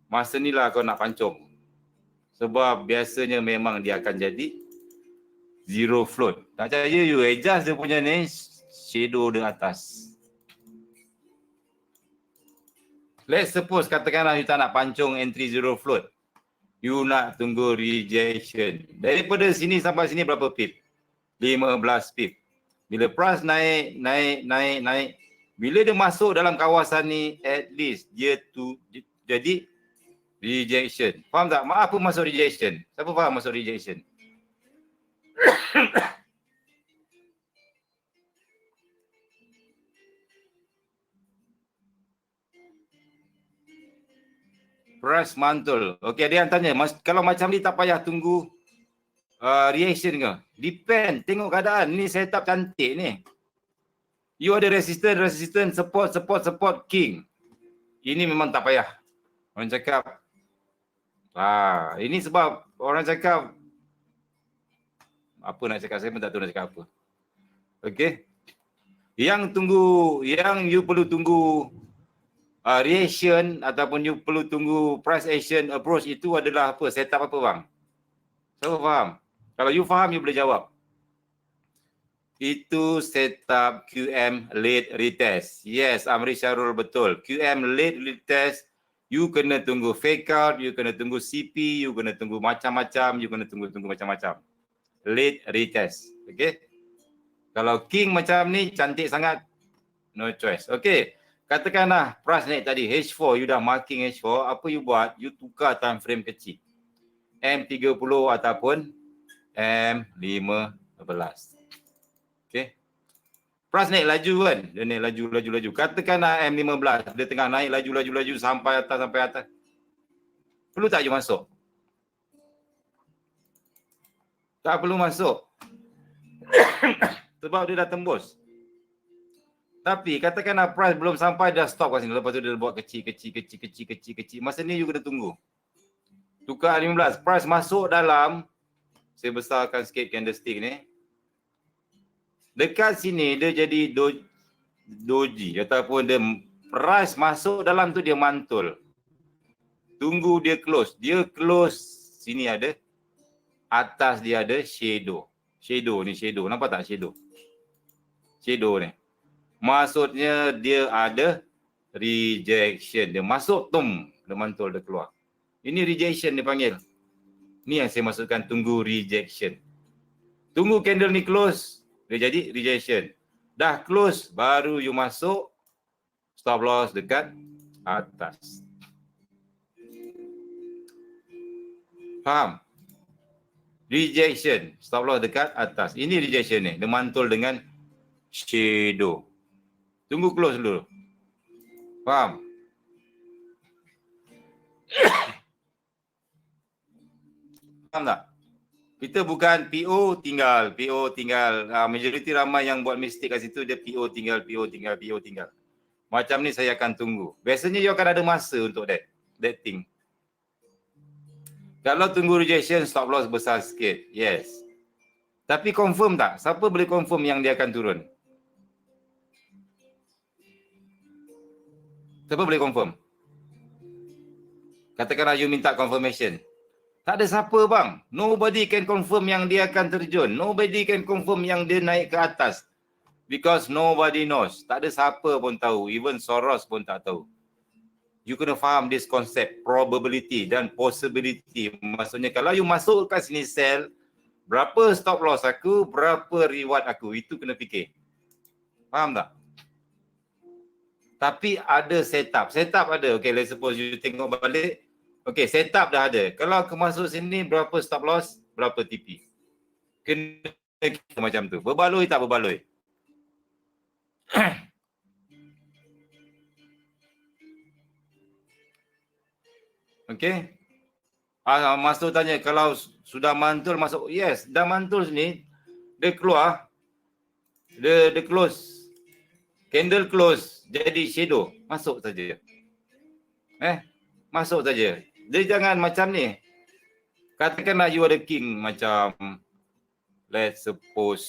Masa ni lah kau nak pancung. Sebab biasanya memang dia akan jadi zero float. Tak percaya you adjust dia punya ni shadow di atas. Let's suppose katakanlah you tak nak pancung entry zero float. You nak tunggu rejection. Daripada sini sampai sini berapa pip? 15 pip. Bila price naik. Bila dia masuk dalam kawasan ni, at least dia jadi Rejection. Faham tak? Apa maksud rejection? Siapa faham maksud rejection? Price mantul. Okey, ada yang tanya, kalau macam ni tak payah tunggu reaction ke? Depend, tengok keadaan. Ni setup cantik ni. You ada resistance, support, king. Ini memang tak payah. Orang cakap, ini sebab orang cakap, apa nak cakap, saya pun tak tahu nak cakap apa. Okey. Yang you perlu tunggu reaction ataupun you perlu tunggu price action approach itu adalah apa? Setup apa bang? Siapa faham? Kalau you faham, you boleh jawab. Itu setup QM late retest. Yes, Amri Syarul betul. QM late retest, you kena tunggu fake out, you kena tunggu CP, you kena tunggu macam-macam, you kena tunggu macam-macam. Late retest. Okay? Kalau king macam ni, cantik sangat, no choice. Okay. Katakanlah price naik tadi, H4, you dah marking H4, apa you buat? You tukar time frame kecil. M30 ataupun M15. Okay. Price naik laju kan? Dia naik laju. Katakanlah M15, dia tengah naik laju sampai atas. Perlu tak you masuk? Tak perlu masuk. Sebab dia dah tembus. Tapi katakanlah price belum sampai, dah stop kat sini. Lepas tu dia buat kecil. Masa ni you kena tunggu. Tukar 15. Price masuk dalam, saya besarkan sikit candlestick ni. Dekat sini dia jadi doji ataupun dia price masuk dalam tu dia mantul. Tunggu dia close. Dia close, sini ada. Atas dia ada shadow. Shadow. Nampak tak shadow? Shadow ni. Maksudnya dia ada rejection. Dia masuk, dia mantul, dia keluar. Ini rejection dia panggil. Ni yang saya maksudkan tunggu rejection. Tunggu candle ni close, dia jadi rejection. Dah close, baru you masuk, stop loss dekat atas. Faham? Rejection, stop loss dekat atas. Ini rejection ni, dia mantul dengan shadow. Tunggu close dulu. Faham? Faham tak? Kita bukan PO tinggal. Majoriti ramai yang buat mistake kat situ, dia PO tinggal. Macam ni saya akan tunggu. Biasanya you akan ada masa untuk that thing. Kalau tunggu rejection, stop loss besar sikit. Yes. Tapi confirm tak? Siapa boleh confirm yang dia akan turun? Siapa boleh confirm? Katakanlah you minta confirmation. Tak ada siapa bang. Nobody can confirm yang dia akan terjun. Nobody can confirm yang dia naik ke atas. Because nobody knows. Tak ada siapa pun tahu. Even Soros pun tak tahu. You kena faham this concept. Probability dan possibility. Maksudnya kalau you masuk kat sini sell, berapa stop loss aku, berapa reward aku. Itu kena fikir. Faham tak? Tapi ada setup. Setup ada. Okay, let's suppose you tengok balik. Okay, setup dah ada. Kalau aku masuk sini, berapa stop loss, berapa TP. Kena macam tu. Berbaloi tak berbaloi? Okay. Masuk tanya, kalau sudah mantul masuk. Yes, dah mantul sini. Dia keluar. Dia close. Candle close. Jadi shadow. Masuk saja. Masuk saja. Dia jangan macam ni. Katakanlah you ada king macam, let's suppose,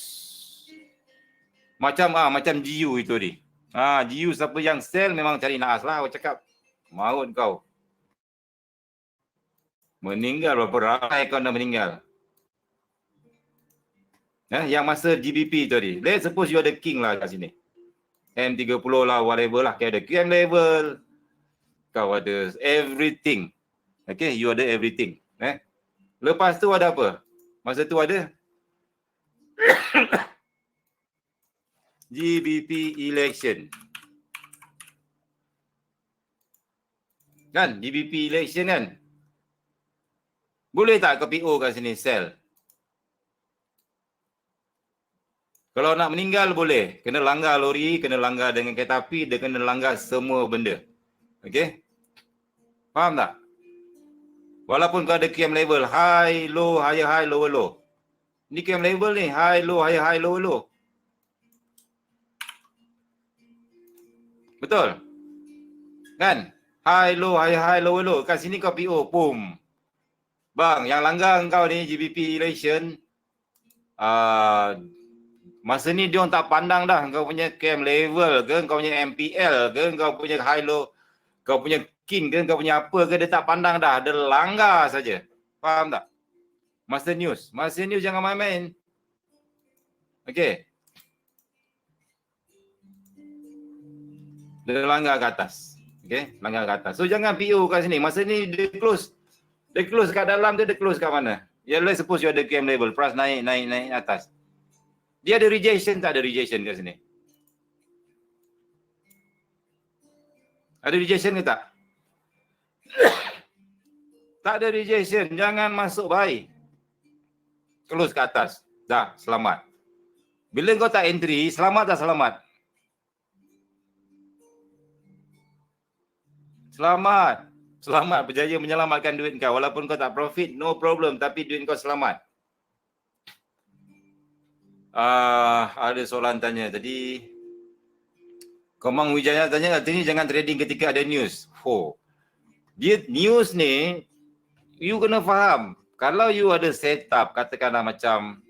macam GU itu ni. GU siapa yang sell memang cari naas lah. Aku cakap, maut kau. Meninggal berapa ramai kau dah meninggal. Yang masa GBP tadi. Let's suppose you ada king lah kat sini. M30 lah, whatever lah. Kau ada QM level. Kau ada everything. Okay, you ada everything. Lepas tu ada apa? Masa tu ada GBP election. Kan? GBP election kan? Boleh tak kau PO kat sini sell? Kalau nak meninggal boleh. Kena langgar lori, kena langgar dengan kereta api, dia kena langgar semua benda. Okey? Faham tak? Walaupun kau ada QM level high, low, higher, high, lower, low. Ni QM level ni, high, low, higher, high, lower, low. Betul? Kan? High, low, higher, high, lower, low. Kat sini kau PO, boom. Bang, yang langgar kau ni GBP relation, masa ni dia orang tak pandang dah kau punya QM level ke, kau punya MPL ke, kau punya high, low, kau punya king ke, kau punya apa ke, dia tak pandang dah. Dia langgar saja. Faham tak? Masa news jangan main-main. Okey. Dia langgar ke atas. Okey, langgar ke atas. So jangan PO kat sini. Masa ni dia close. Dia close kat dalam ke, dia close kat mana? Ya, let's suppose you ada QM level, price naik atas. Dia ada rejection tak ada rejection kat sini? Ada rejection ke tak? Tak ada rejection, jangan masuk buy. Close ke atas. Dah, selamat. Bila kau tak entry, selamat tak selamat? Selamat. Selamat, berjaya menyelamatkan duit kau. Walaupun kau tak profit, no problem. Tapi duit kau selamat. Ada soalan tanya tadi. Komang Wijaya tanya, artinya jangan trading ketika ada news. Dia news ni, you kena faham. Kalau you ada setup, katakanlah macam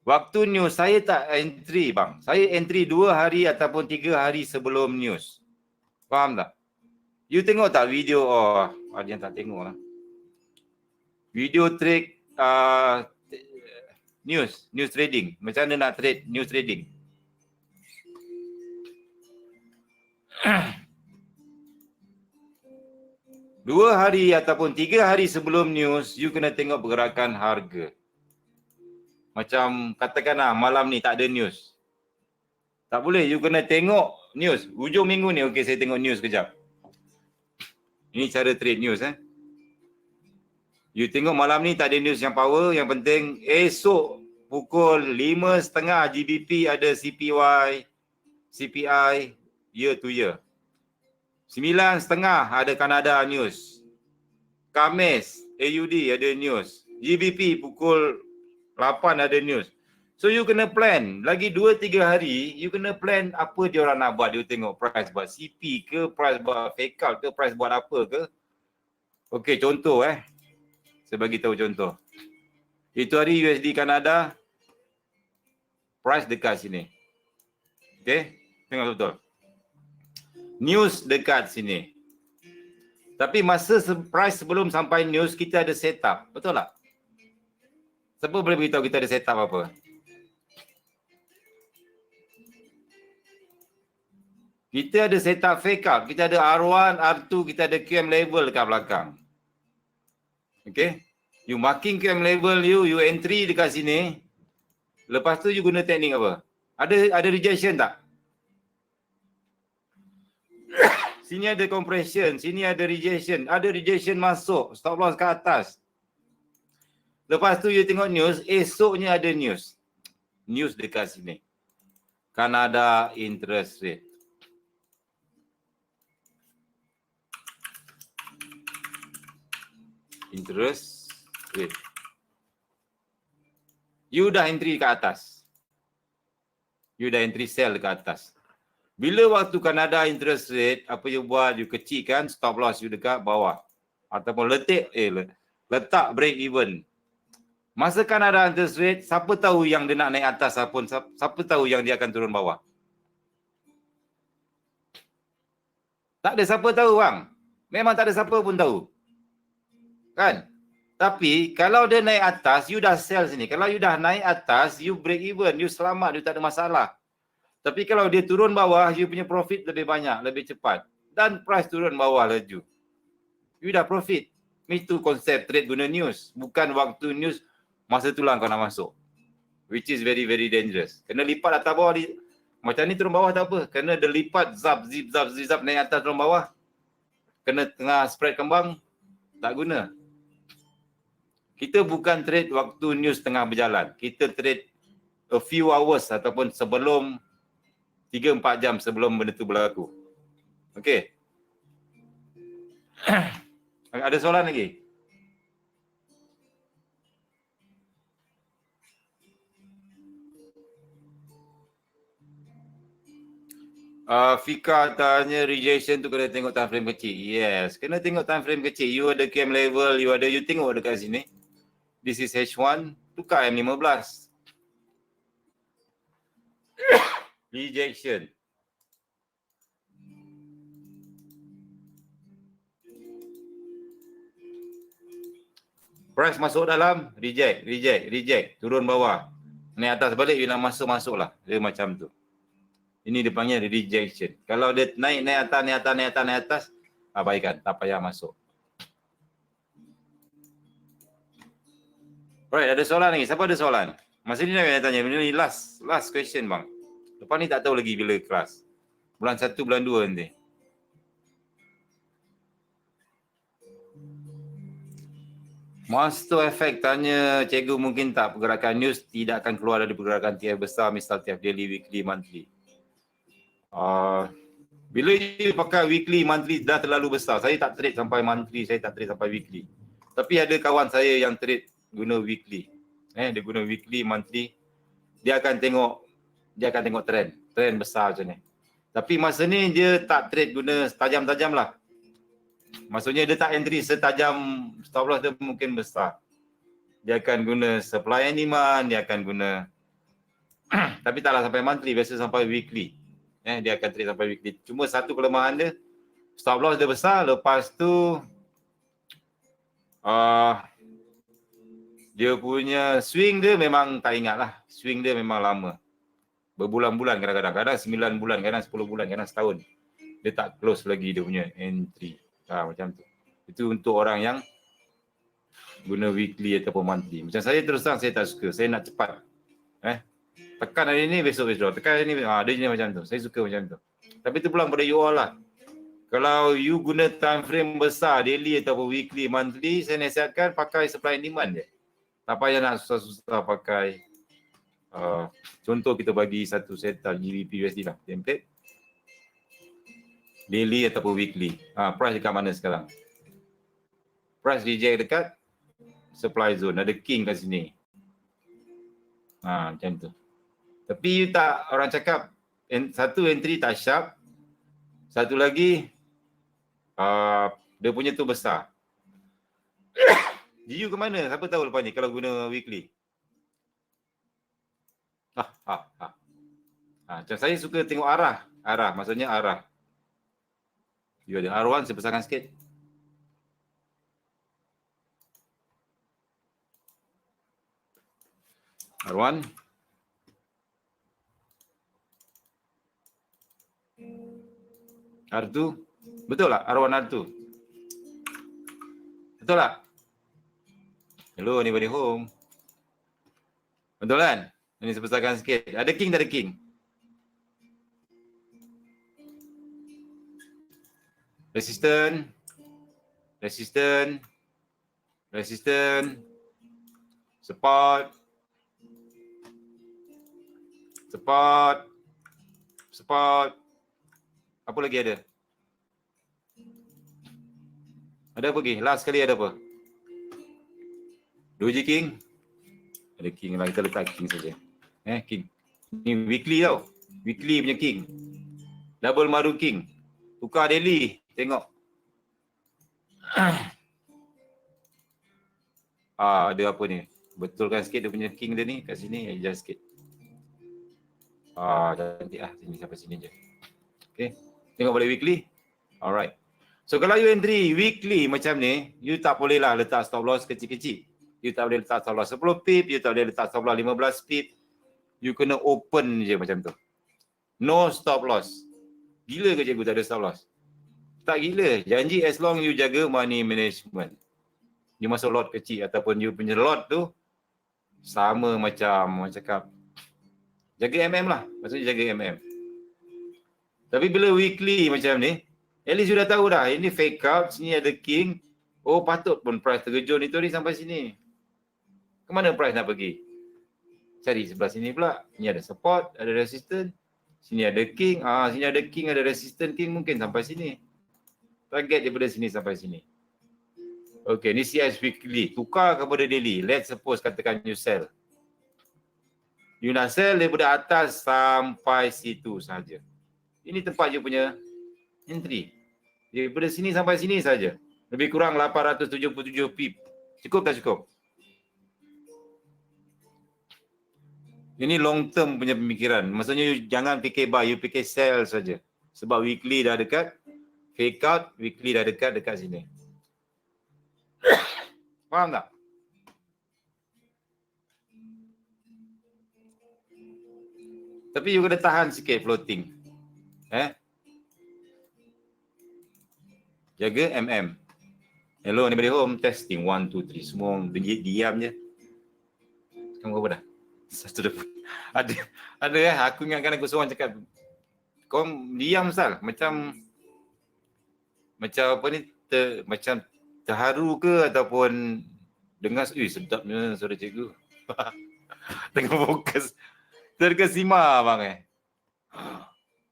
waktu news, saya tak entry bang. Saya entry 2 hari ataupun 3 hari sebelum news. Faham tak? You tengok tak video, ada yang tak tengok lah. Video trade news trading. Macam mana nak trade news trading? Dua hari ataupun 3 hari sebelum news, you kena tengok pergerakan harga. Macam katakanlah malam ni tak ada news. Tak boleh, you kena tengok news. Hujung minggu ni, okey saya tengok news kejap. Ini cara trade news You tengok malam ni tak ada news yang power, yang penting esok pukul 5.30 GBP ada CPY, CPI year to year. 9.30 ada Kanada news. Khamis AUD ada news. GBP pukul 8 ada news. So you kena plan. Lagi 2-3 hari you kena plan apa dia orang nak buat. Dia tengok price buat CP ke, price buat fake out ke, price buat apa ke. Okey, contoh saya bagi tahu contoh. Itu hari USD Kanada price dekat sini. Okey, tengok betul. News dekat sini. Tapi masa price sebelum sampai news kita ada setup. Betul tak? Siapa boleh beritahu kita ada setup apa? Kita ada setup fake out. Kita ada R1, R2, kita ada QM level dekat belakang. Okay? You marking QM level you entry dekat sini. Lepas tu you guna teknik apa? Ada rejection tak? Sini ada compression, sini ada rejection masuk, stop loss ke atas. Lepas tu you tengok news, esoknya ada news. News dekat sini. Canada interest rate. Interest rate. You dah entry ke atas. You dah entry sell ke atas. Bila waktu Canada interest rate, apa you buat? You kecilkan stop loss you dekat bawah. Ataupun letak break even. Masa Canada interest rate, siapa tahu yang dia nak naik atas ataupun siapa tahu yang dia akan turun bawah? Tak ada siapa tahu bang. Memang tak ada siapa pun tahu. Kan? Tapi kalau dia naik atas, you dah sell sini. Kalau you dah naik atas, you break even, you selamat, you tak ada masalah. Tapi kalau dia turun bawah, you punya profit lebih banyak, lebih cepat. Dan price turun bawah laju. You dah profit. Itu konsep trade guna news. Bukan waktu news, masa itulah kau nak masuk. Which is very, very dangerous. Kena lipat atas bawah. Macam ni turun bawah tak apa. Kena dia lipat, zap, zip, zap, naik atas turun bawah. Kena tengah spread kembang, Tak guna. Kita bukan trade waktu news tengah berjalan. Kita trade a few hours ataupun sebelum 3-4 jam sebelum benda tu berlaku. Okey. Ada soalan lagi? Fika tanya rejection tu kena tengok time frame kecil. Yes, kena tengok time frame kecil. You ada cam level, you tengok dekat sini. This is H1, tukar M15. Rejection. Price masuk dalam, reject. Turun bawah. Naik atas balik, you nak masuk lah. Dia macam tu. Ini dia panggil rejection. Kalau dia naik atas, abaikan. Tak payah masuk. Alright, ada soalan lagi? Siapa ada soalan? Masa ni nak tanya. Ini last question bang. Lepas ni tak tahu lagi bila kelas. Bulan 1, bulan 2 nanti. Monster Effect tanya, cikgu mungkin tak pergerakan news tidak akan keluar dari pergerakan TF besar, misal TF daily, weekly, monthly. Bila you pakai weekly, monthly dah terlalu besar. Saya tak trade sampai monthly, saya tak trade sampai weekly. Tapi ada kawan saya yang trade guna weekly. Dia guna weekly, monthly. Dia akan tengok trend besar macam ni. Tapi masa ni dia tak trade guna tajam-tajam lah. Maksudnya dia tak entry setajam stop loss dia mungkin besar. Dia akan guna supply and demand, dia akan guna tapi taklah sampai monthly, biasa sampai weekly. Dia akan trade sampai weekly. Cuma satu kelemahan dia, stop loss dia besar, lepas tu dia punya swing dia memang tak ingat lah. Swing dia memang lama. Berbulan-bulan kadang-kadang. Kadang 9 bulan, kadang 10 bulan, kadang setahun. Dia tak close lagi dia punya entry. Macam tu. Itu untuk orang yang guna weekly ataupun monthly. Macam saya terus terang saya tak suka. Saya nak cepat. Tekan hari ni, besok withdraw. Tekan hari ni, dia jenis macam tu. Saya suka macam tu. Tapi tu pulang pada you all lah. Kalau you guna time frame besar, daily ataupun weekly, monthly, saya nasihatkan pakai supply and demand je. Tak payah nak susah-susah pakai. Contoh kita bagi satu setup GBP USD lah. Template. Daily ataupun weekly. Price dekat mana sekarang? Price reject dekat supply zone. Ada king kat sini. Macam tu. Tapi you tak, orang cakap satu entry tak sharp. Satu lagi dia punya tu besar. GU ke mana? Siapa tahu lepas ni kalau guna weekly? Macam saya suka tengok arah. Maksudnya arah. You ada R1, saya besarkan sikit. R1. R2. Betul tak? R1, R2. Betul tak? Hello, anybody home? Betul kan? Ini saya besarkan sikit. Ada king, tak ada king? Resistant, support, apa lagi ada? Ada apa lagi? Last kali ada apa? Doji king? Ada king lah, kita letak king saja. King. Ni weekly tau. Weekly punya king. Double maru king. Tukar daily. Tengok. Ada apa ni? Betulkan sikit dia punya king dia ni. Kat sini, adjust sikit. Cantik lah. Sini sampai sini je. Okay. Tengok balik weekly. Alright. So kalau you entry weekly macam ni, you tak boleh lah letak stop loss kecil-kecil. You tak boleh letak stop loss 10 pip. You tak boleh letak stop loss 15 pip. You kena open je macam tu. No stop loss. Gila ke cikgu tak ada stop loss? Tak gila. Janji as long you jaga money management. You masuk lot kecil ataupun you punya lot tu sama macam orang cakap jaga MM lah. Maksudnya jaga MM. Tapi bila weekly macam ni, at least you dah tahu dah. Ini fake out, sini ada king. Oh patut pun price terjun itu ni sampai sini. Kemana price nak pergi? Cari sebelah sini pula. Ni ada support, ada resistance. Sini ada king. Sini ada king, ada resistance king, mungkin sampai sini. Target daripada sini sampai sini. Okey, ni CIS weekly. Tukar kepada daily. Let's suppose katakan you sell. You nak sell daripada atas sampai situ saja. Ini tempat you punya entry. Daripada sini sampai sini saja. Lebih kurang 877 pip. Cukup tak cukup? Ini long term punya pemikiran. Maksudnya you jangan fikir buy, you fikir sell saja. Sebab weekly dah dekat. Fake out, weekly dah dekat sini. Faham tak? Tapi you kena tahan sikit floating. Jaga MM. Hello, anybody home? Testing 1, 2, 3. Semua diam je. Sekarang berapa dah? 1 ada aku ingatkan aku seorang cakap kau diam Sal, macam apa ni, macam terharu ke ataupun dengar sedapnya suara cikgu. Tengah fokus terkesima bang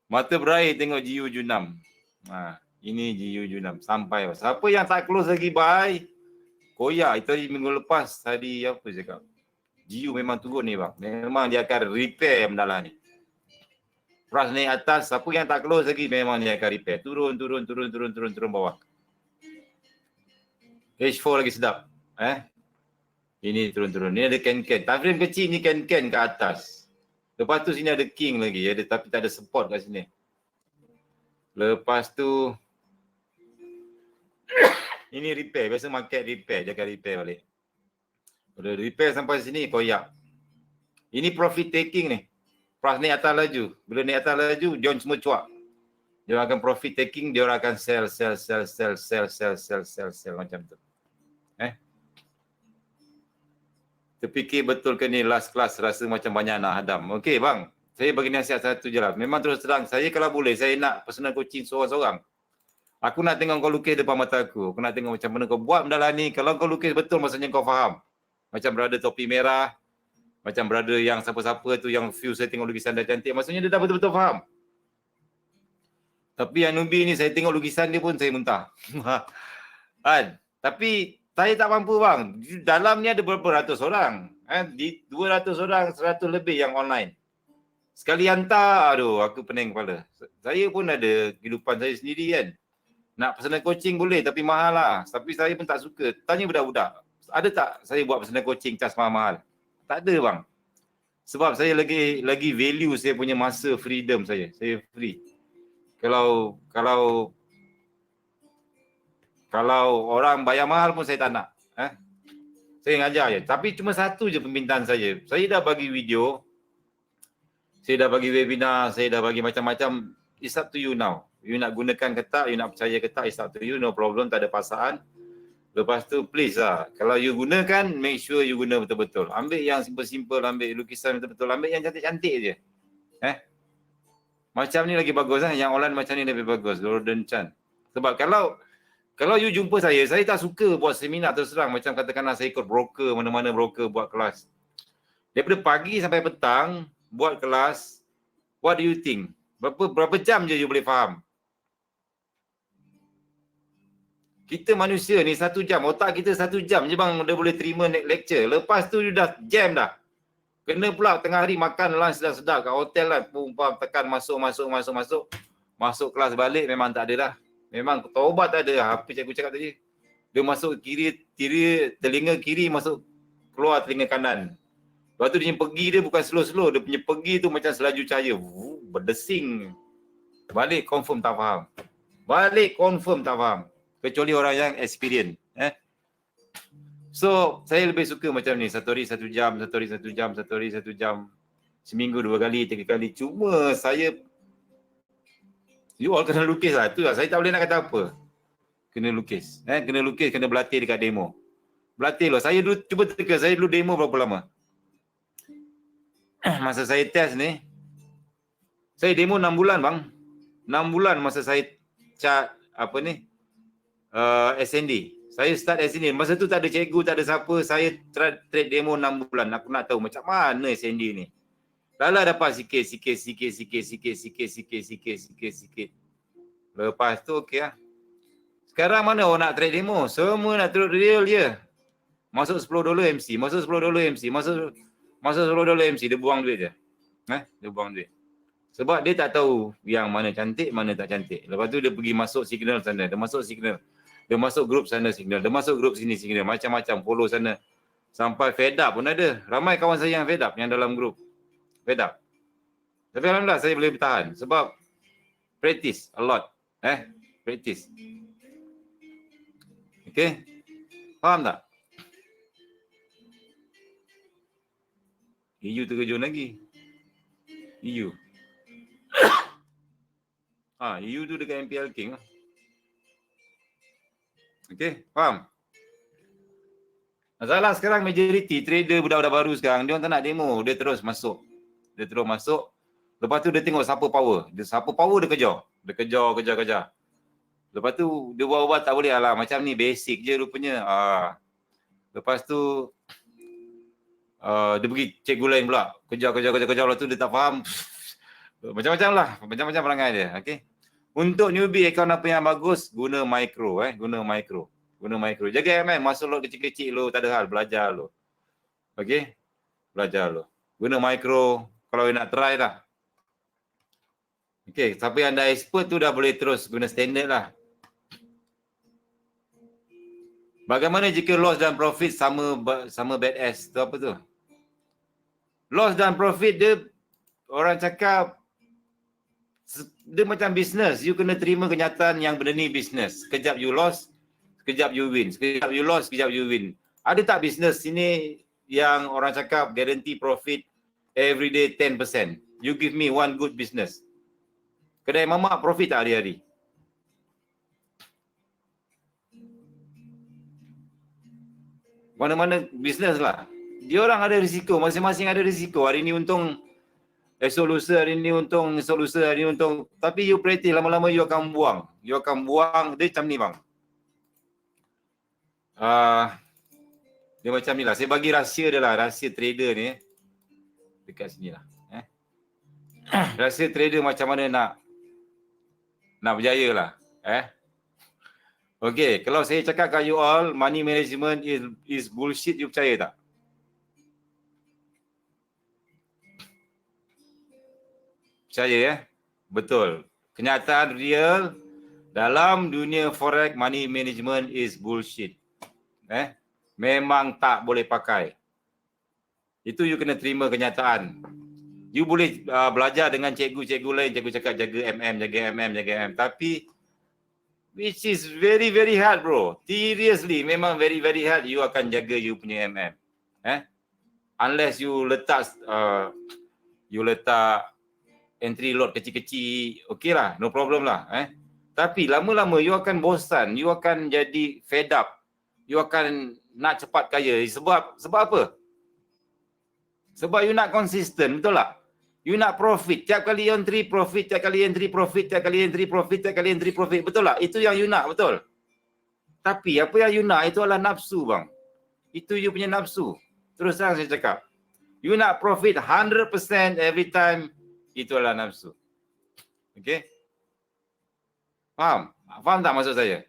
mata berair tengok GU76. Ini GU76 sampai. Siapa yang tak close lagi bye koyak. Itu minggu lepas tadi apa cakap, GU memang turun ni bang. Memang dia akan repair mendalam ni. Price naik atas, siapa yang tak close lagi memang dia akan repair. Turun bawah. H4 lagi sedap. Ini turun. Ni ada can-can. Time frame kecil ni can-can ke atas. Lepas tu sini ada king lagi. Tapi tak ada support kat sini. Lepas tu ini repair. Biasa market repair. Jangan repair balik. Udah repair sampai sini koyak. Ini profit taking ni. Price naik atas laju. Bila naik atas laju, join semua cuak. Dia akan profit taking, dia akan sell macam tu. Terfikir betul ke ni last class rasa macam banyak nak hadam. Okey bang, saya bagi nasihat satu je lah. Memang terus terang, saya kalau boleh, saya nak personal coaching seorang-seorang. Aku nak tengok kau lukis depan mata aku. Aku nak tengok macam mana kau buat benda ni. Kalau kau lukis betul, maksudnya kau faham. Macam brother topi merah, macam brother yang siapa-siapa tu yang view saya tengok lukisan dia cantik, maksudnya dia dah betul-betul faham. Tapi yang newbie ni saya tengok lukisan dia pun saya muntah. Tapi saya tak mampu bang. Dalam ni ada berapa ratus orang. Di 200 orang, 100 lebih yang online. Sekali hantar, aduh aku pening kepala. Saya pun ada kehidupan saya sendiri kan. Nak personal coaching boleh tapi mahal lah. Tapi saya pun tak suka. Tanya budak-budak. Ada tak saya buat personal coaching cas mahal-mahal? Tak ada bang. Sebab saya lagi value saya punya masa freedom saya. Saya free. Kalau orang bayar mahal pun saya tak nak. Saya ngajar je. Tapi cuma satu je permintaan saya. Saya dah bagi video. Saya dah bagi webinar. Saya dah bagi macam-macam. It's up to you now. You nak gunakan ke tak, you nak percaya ke tak, it's up to you. No problem, tak ada paksaan. Lepas tu please lah, kalau you gunakan, make sure you guna betul-betul. Ambil yang simple-simple, ambil lukisan betul-betul, ambil yang cantik-cantik je. Macam ni lagi bagus lah, yang online macam ni lebih bagus, Gordon Chan. Sebab kalau you jumpa saya tak suka buat seminar terus terang. Macam katakanlah saya ikut broker, mana-mana broker buat kelas. Daripada pagi sampai petang, buat kelas, what do you think? Berapa jam je you boleh faham? Kita manusia ni 1 jam, otak kita 1 jam je bang dia boleh terima lecture. Lepas tu dia dah jam dah. Kena pula tengah hari makan lunch sedap-sedap kat hotel lah. Pumpam tekan masuk kelas balik memang tak ada dah. Memang taubat tak ada. Apa cikgu cakap tadi? Dia masuk kiri telinga kiri masuk keluar telinga kanan. Lepas tu dia pergi dia bukan slow-slow. Dia punya pergi tu macam selaju cahaya. Berdesing. Balik confirm tak faham. Kecuali orang yang experience. So, saya lebih suka macam ni. Satu hari 1 jam. Seminggu 2 kali, 3 kali. Cuma saya, you all kena lukis lah. Tu lah. Saya tak boleh nak kata apa. Kena lukis. Kena berlatih dekat demo. Berlatih loh. Saya dulu, cuba teka. Saya dulu demo berapa lama? Masa saya test ni, saya demo 6 bulan bang. 6 bulan masa saya cat SND. Saya start dari sini. Masa tu tak ada cikgu, tak ada siapa. Saya trade demo 6 bulan. Aku nak tahu macam mana Sandy ni. Lala dapat sikit. Lepas tu okey lah. Sekarang mana orang nak trade demo? Semua nak trade real je. Masuk $10 MC. Masuk $10 MC. Masuk $10 MC. Dia buang duit je. Dia buang duit. Sebab dia tak tahu yang mana cantik, mana tak cantik. Lepas tu dia pergi masuk signal sana. Dia masuk signal. Dia masuk grup sana signal. Dia masuk grup sini signal. Macam-macam. Follow sana. Sampai fed up pun ada. Ramai kawan saya yang fed up yang dalam grup. Fed up. Tapi alhamdulillah saya boleh bertahan. Sebab practice a lot. Practice. Okay. Faham tak? EU terkejut lagi. EU. EU tu dekat MPL King lah. Okay, faham? Masalah sekarang majoriti trader budak-budak baru sekarang, dia orang tak nak demo, dia terus masuk. Lepas tu dia tengok siapa power. Siapa power dia kejar. Dia kejar. Lepas tu dia buat-buat tak boleh lah. Macam ni basic je rupanya. Lepas tu dia pergi cikgu lain pula. Kejar. Lepas tu dia tak faham. Macam-macam lah. Macam-macam perangai dia. Okay. Untuk newbie account apa yang bagus, guna micro. Guna micro. Jaga MM. Masuk lot kecil-kecil lo. Tak ada hal. Belajar lo. Okay. Belajar lo. Guna micro. Kalau nak try lah. Okay. Siapa yang dah expert tu dah boleh terus guna standard lah. Bagaimana jika loss dan profit sama bad ass? Tu apa tu? Loss dan profit dia, orang cakap, dia macam bisnes. You kena terima kenyataan yang benda ni bisnes. Sekejap you loss, sekejap you win. Sekejap you loss, sekejap you win. Ada tak bisnes sini yang orang cakap guarantee profit every day 10%? You give me one good business. Kedai mamak profit tak hari-hari? Mana-mana bisnes lah. Dia orang ada risiko. Masing-masing ada risiko. Hari ni untung esok lusa, hari ni untung esok lusa, hari ni untung. Tapi you practice, lama-lama you akan buang. You akan buang. Dia macam ni bang. Dia macam ni lah. Saya bagi rahsia dia lah. Rahsia trader ni. Dekat sini lah. Rahsia trader macam mana nak berjaya lah. Okay, kalau saya cakap kat you all, money management is bullshit, you percaya tak? Percaya Betul. Kenyataan real dalam dunia forex, money management is bullshit. Memang tak boleh pakai. Itu you kena terima kenyataan. You boleh belajar dengan cikgu-cikgu lain, cikgu cakap jaga MM. Tapi which is very, very hard bro. Seriously, memang very, very hard you akan jaga you punya MM. Unless you letak entry lot kecil-kecil, okay lah, no problem lah. Tapi lama-lama you akan bosan, you akan jadi fed up. You akan nak cepat kaya. Sebab apa? Sebab you nak konsisten, betul tak? You nak profit, tiap kali entry profit, tiap kali entry profit, betul tak? Itu yang you nak, betul? Tapi apa yang you nak itu adalah nafsu bang. Itu you punya nafsu. Terus terang saya cakap. You nak profit 100% every time, itu adalah nafsu. Okay? Faham? Faham tak maksud saya?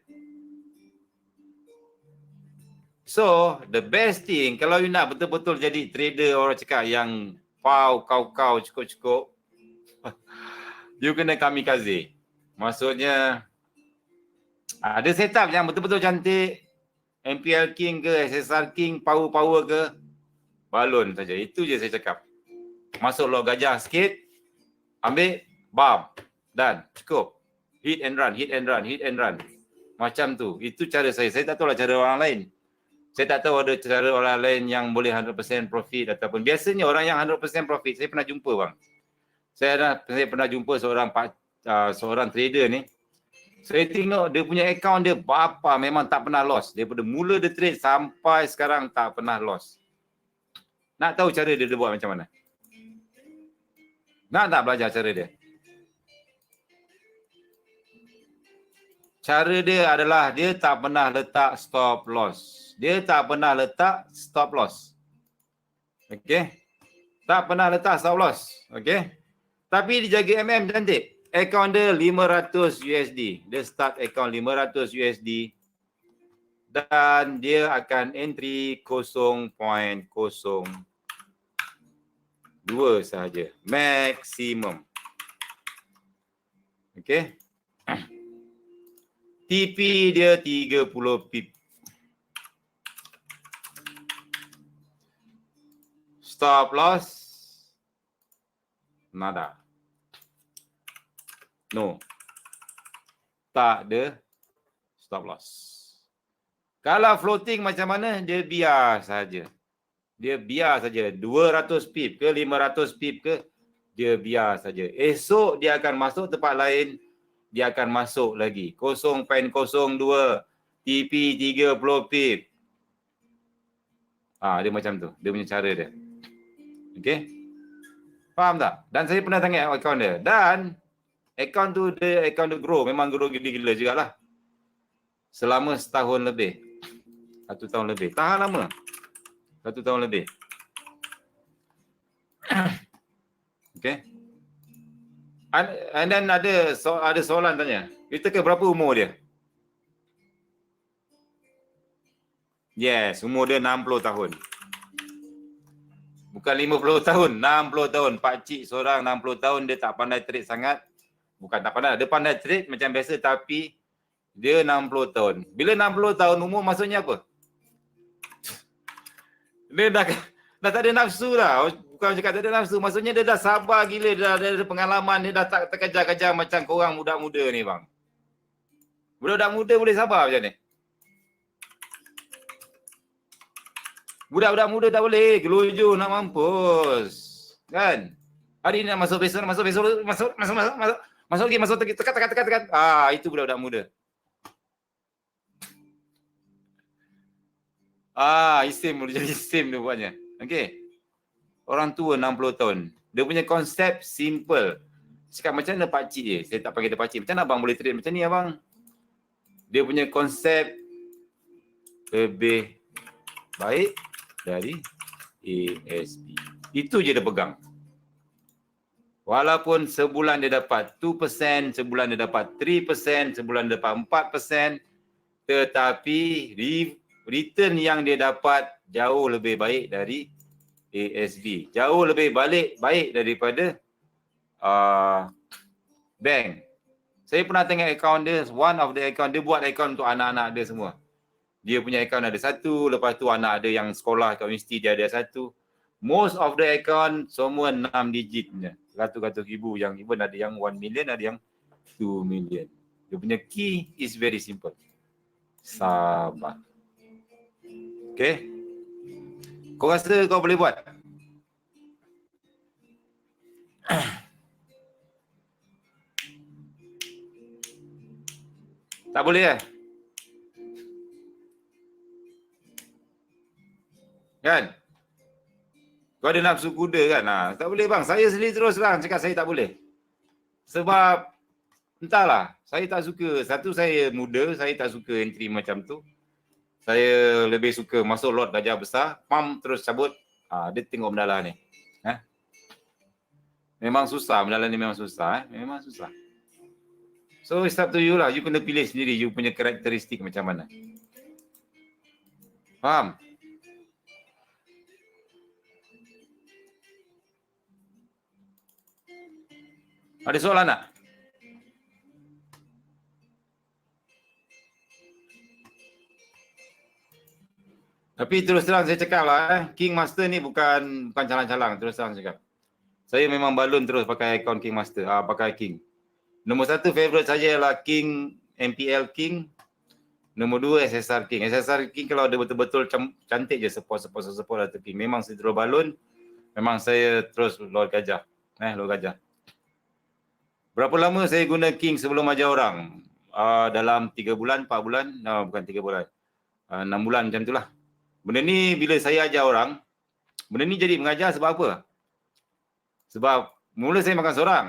So, the best thing, kalau you nak betul-betul jadi trader, orang cakap yang kau cukup-cukup, you kena kamikaze. Maksudnya, ada setup yang betul-betul cantik, MPL King ke, SSR King, power ke, balon saja. Itu je saya cakap. Masuk lot gajah sikit, ambil, bam, dan cukup. Hit and run. Macam tu. Itu cara saya. Saya tak tahu lah cara orang lain. Saya tak tahu ada cara orang lain yang boleh 100% profit ataupun biasanya orang yang 100% profit, saya pernah jumpa bang. Saya pernah jumpa seorang trader ni. Saya tengok dia punya account dia berapa memang tak pernah loss. Daripada mula dia trade sampai sekarang tak pernah loss. Nak tahu cara dia buat macam mana? Nak tak belajar cara dia? cara dia adalah dia tak pernah letak stop loss. Dia tak pernah letak stop loss. Okey. Tak pernah letak stop loss. Okey. Tapi dia jaga cantik. Akaun dia 500 USD. Dia start akaun 500 USD. Dan dia akan entry 0.02 sahaja. Maksimum. Okey. TP dia 30 pip. Stop loss. Nada. No. Tak ada stop loss. Kalau floating macam mana, dia biar saja. Dia biar saja. 200 pip ke 500 pip ke, dia biar saja. Esok dia akan masuk tempat lain, dia akan masuk lagi. 0.02, TP 30 pip. Dia macam tu. Dia punya cara dia. Okey? Faham tak? Dan saya pernah tengok akaun dia. Dan akaun tu grow. Memang grow gila-gila jugalah. Selama setahun lebih. 1 tahun lebih. Tahan lama. 1 tahun lebih. Okay. And then ada soalan tanya. Kita ke berapa umur dia? Yes, umur dia 60 tahun. Bukan 50 tahun, 60 tahun. Pakcik seorang 60 tahun, dia tak pandai trade sangat. Bukan tak pandai, dia pandai trade macam biasa tapi dia 60 tahun. Bila 60 tahun umur maksudnya apa? Dia dah tak ada nafsu lah. Bukan cakap tak ada nafsu, maksudnya dia dah sabar gila, dia ada pengalaman, dia dah tak terkejar-kejar macam korang budak-muda ni bang. Budak-budak muda boleh sabar macam ni? Budak-budak muda tak boleh, gelojo nak mampus. Kan? Hari ni nak masuk besok, masuk lagi, tekan. Itu budak-budak muda. Isim, boleh jadi isim tu buatnya. Okey. Orang tua 60 tahun. Dia punya konsep simple. Cakap macam mana pakcik je? Saya tak panggil dia pakcik. Macam mana abang boleh trade macam ni abang? Dia punya konsep lebih baik dari ASB. Itu je dia pegang. Walaupun sebulan dia dapat 2%, sebulan dia dapat 3%, sebulan dia dapat 4%, tetapi return yang dia dapat jauh lebih baik dari ASB. Jauh lebih baik daripada bank. Saya pernah tengok akaun dia, one of the account, dia buat akaun untuk anak-anak dia semua. Dia punya akaun ada satu, lepas tu anak ada yang sekolah kat universiti dia ada satu. Most of the account semua 6 digit punya. Ratus-ratus ribu, yang even ada yang 1 million, ada yang 2 million. Dia punya key is very simple. Sabar. Okay. Kau rasa kau boleh buat? Tak boleh kan? Kau ada nafsu kuda kan? Tak boleh bang. Saya sendiri terus terang cakap saya tak boleh. Sebab entahlah, saya tak suka. Satu, saya muda, saya tak suka entry macam tu. Saya lebih suka masuk lot gajah besar, pam terus cabut. Dia tengok mendalah ni. Memang susah, mendalah ni memang susah. Memang susah. So it's up to you lah. You kena pilih sendiri you punya karakteristik macam mana. Faham? Ada soalan tak? Tapi terus terang saya cakap lah, King Master ni bukan calang-calang, terus terang cakap. Saya memang balun terus pakai akaun King Master, pakai King. Nombor 1 favorite saya ialah King, MPL King. Nombor 2 SSR King. SSR King kalau ada betul-betul cantik je support atau King. Memang saya terus balun, memang saya terus Lord Gajah. Lord Gajah. Berapa lama saya guna King sebelum ajar orang? Dalam 3 bulan, 4 bulan, bukan 3 bulan. 6 bulan macam itulah. Benda ni bila saya ajar orang, benda ni jadi mengajar sebab apa? Sebab mula saya makan seorang.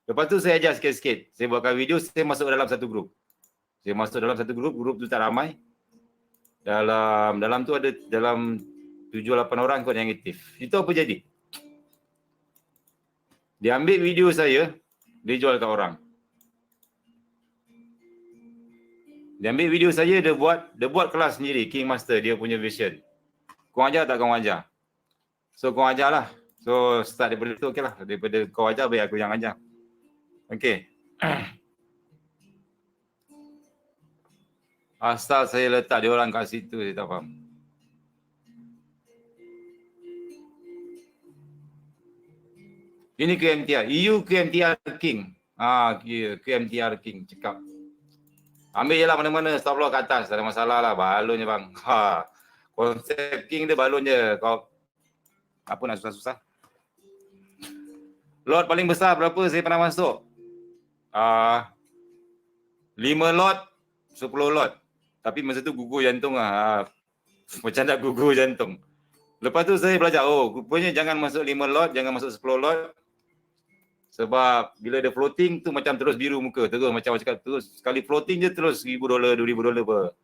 Lepas tu saya ajar sikit-sikit. Saya buatkan video, saya masuk dalam satu grup. Saya masuk dalam satu grup tu tak ramai. Dalam tu ada dalam 7-8 orang kot yang aktif. Itu apa jadi? Dia ambil video saya, dia jual kat orang. Dia ambil video saya, dia buat kelas sendiri, King Master, dia punya version. Kau ajar tak kau ajar? So kau ajar lah. So start daripada tu okey lah. Daripada kau ajar, biar aku yang ajar. Okey. Asal saya letak dia orang kat situ, saya tak faham. Ini KMTR. EU KMTR King. KMTR King cakap. Ambil je lah mana-mana, stop loss kat atas. Tak ada masalah lah. Balon je bang. Konsep King dia balon je. Kau apa nak susah-susah. Lot paling besar berapa saya pernah masuk? 5 lot, 10 lot. Tapi masa tu gugur jantung lah. Macam nak gugur jantung. Lepas tu saya belajar, rupanya jangan masuk 5 lot, jangan masuk 10 lot. Sebab bila dia floating tu macam terus biru muka. Terus macam cakap terus sekali floating je terus $1,000, $2,000 apa.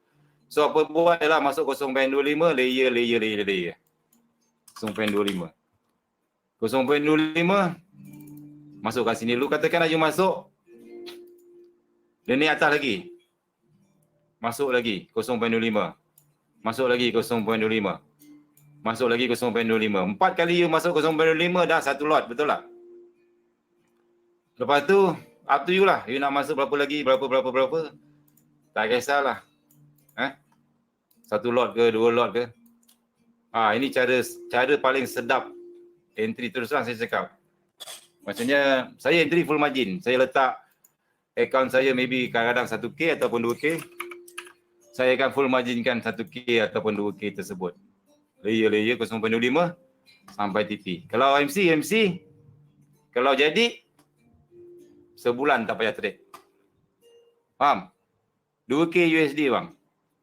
So apa buat ialah masuk 0.25, layer. 0.25. 0.25. Masuk kat sini dulu. Katakan you masuk. Dia ni atas lagi. Masuk lagi 0.25. Masuk lagi 0.25. Masuk lagi 0.25. 4 kali you masuk 0.25 dah satu lot, betul tak? Lepas tu up to you lah. You nak masuk berapa lagi, berapa. Tak kisahlah. Satu lot ke, 2 lot ke. Ini cara paling sedap entry, terus terang saya cakap. Maksudnya saya entry full margin. Saya letak account saya maybe kadang-kadang 1K ataupun 2K. Saya akan full marginkan 1K ataupun 2K tersebut. Layer 0.25 sampai TP. Kalau MC kalau jadi sebulan tak payah trade. Faham? 2K USD bang.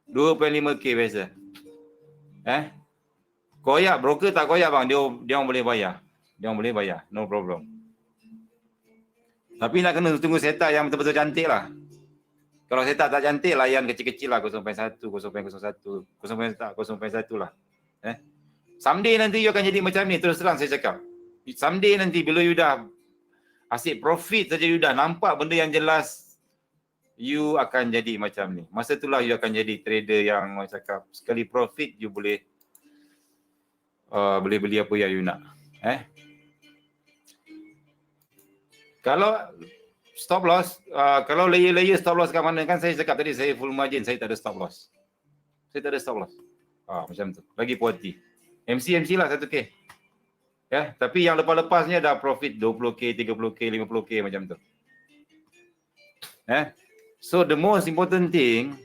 2.5K biasa. Koyak, broker tak koyak bang. Dia orang boleh bayar. No problem. Tapi nak kena tunggu setup yang betul-betul cantik lah. Kalau setup tak cantik, layan kecil-kecil lah. 0.1, 0.1 lah. Someday nanti you akan jadi macam ni. Terus terang saya cakap. Someday nanti bila you dah asyik profit saja, you dah nampak benda yang jelas, you akan jadi macam ni. Masa itulah you akan jadi trader yang saya cakap, sekali profit you boleh beli apa yang you nak. Kalau stop loss, kalau layer stop loss kat mana, kan saya cakap tadi saya full margin, saya tak ada stop loss. Macam tu. Lagi puati. MC lah 1K. Tapi yang lepas-lepasnya dah profit 20K, 30K, 50K macam tu. So the most important thing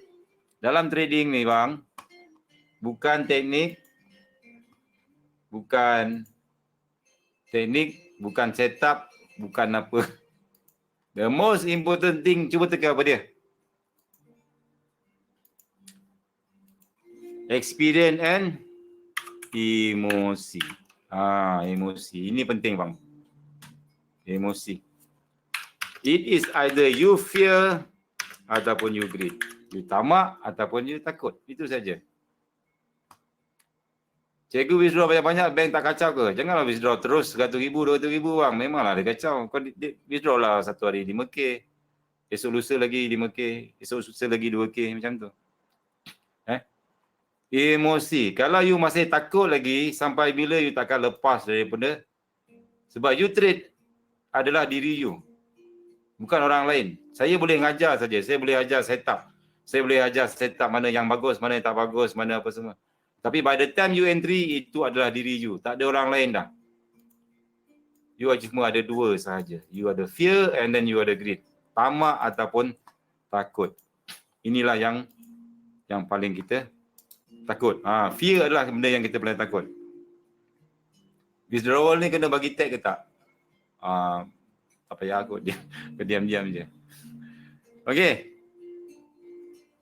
dalam trading ni bang, bukan teknik, bukan setup, bukan apa. The most important thing, cuba teka apa dia? Experience and emosi. Emosi. Ini penting bang. Emosi. It is either you fear ataupun you greed. You tamak ataupun you takut. Itu saja. Cikgu withdraw banyak-banyak, bank tak kacau ke? Janganlah withdraw terus 100,000, 200,000 bang. Memanglah dia kacau. Kau withdraw lah satu hari 5K. Esok lusa lagi 5K. Esok lusa lagi 2K macam tu. Emosi. Kalau you masih takut lagi, sampai bila you takkan lepas daripada, sebab you trade adalah diri you, bukan orang lain. Saya boleh ngajar saja, saya boleh ajar setup. Saya boleh ajar setup mana yang bagus, mana yang tak bagus, mana apa semua. Tapi by the time you entry, itu adalah diri you. Tak ada orang lain dah. You cuma ada dua sahaja. You ada fear and then you ada greed. Tamak ataupun takut. Inilah yang paling kita takut. Fear adalah benda yang kita paling takut. Withdrawal ni kena bagi tag ke tak? Tak payah aku diam-diam je. Okey.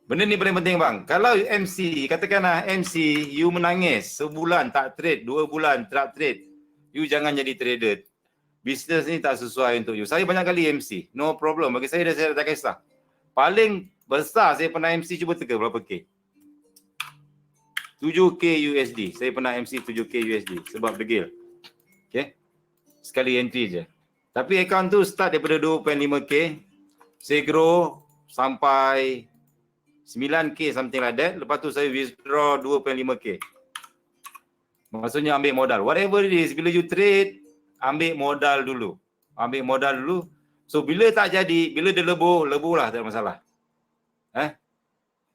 Benda ni paling penting bang. Kalau MC, katakanlah MC, you menangis sebulan tak trade, 2 bulan tak trade, you jangan jadi trader. Bisnes ni tak sesuai untuk you. Saya banyak kali MC. No problem. Bagi saya tak kisah. Paling besar saya pernah MC, cuba teka berapa K? 7K USD. Saya pernah MC 7K USD sebab degil. Okay. Sekali entry je. Tapi account tu start daripada 2.5K. Saya grow sampai 9K something like that. Lepas tu saya withdraw 2.5K. Maksudnya ambil modal. Whatever it is, bila you trade, ambil modal dulu. Ambil modal dulu. So bila tak jadi, bila dia lebur lah, tak ada masalah.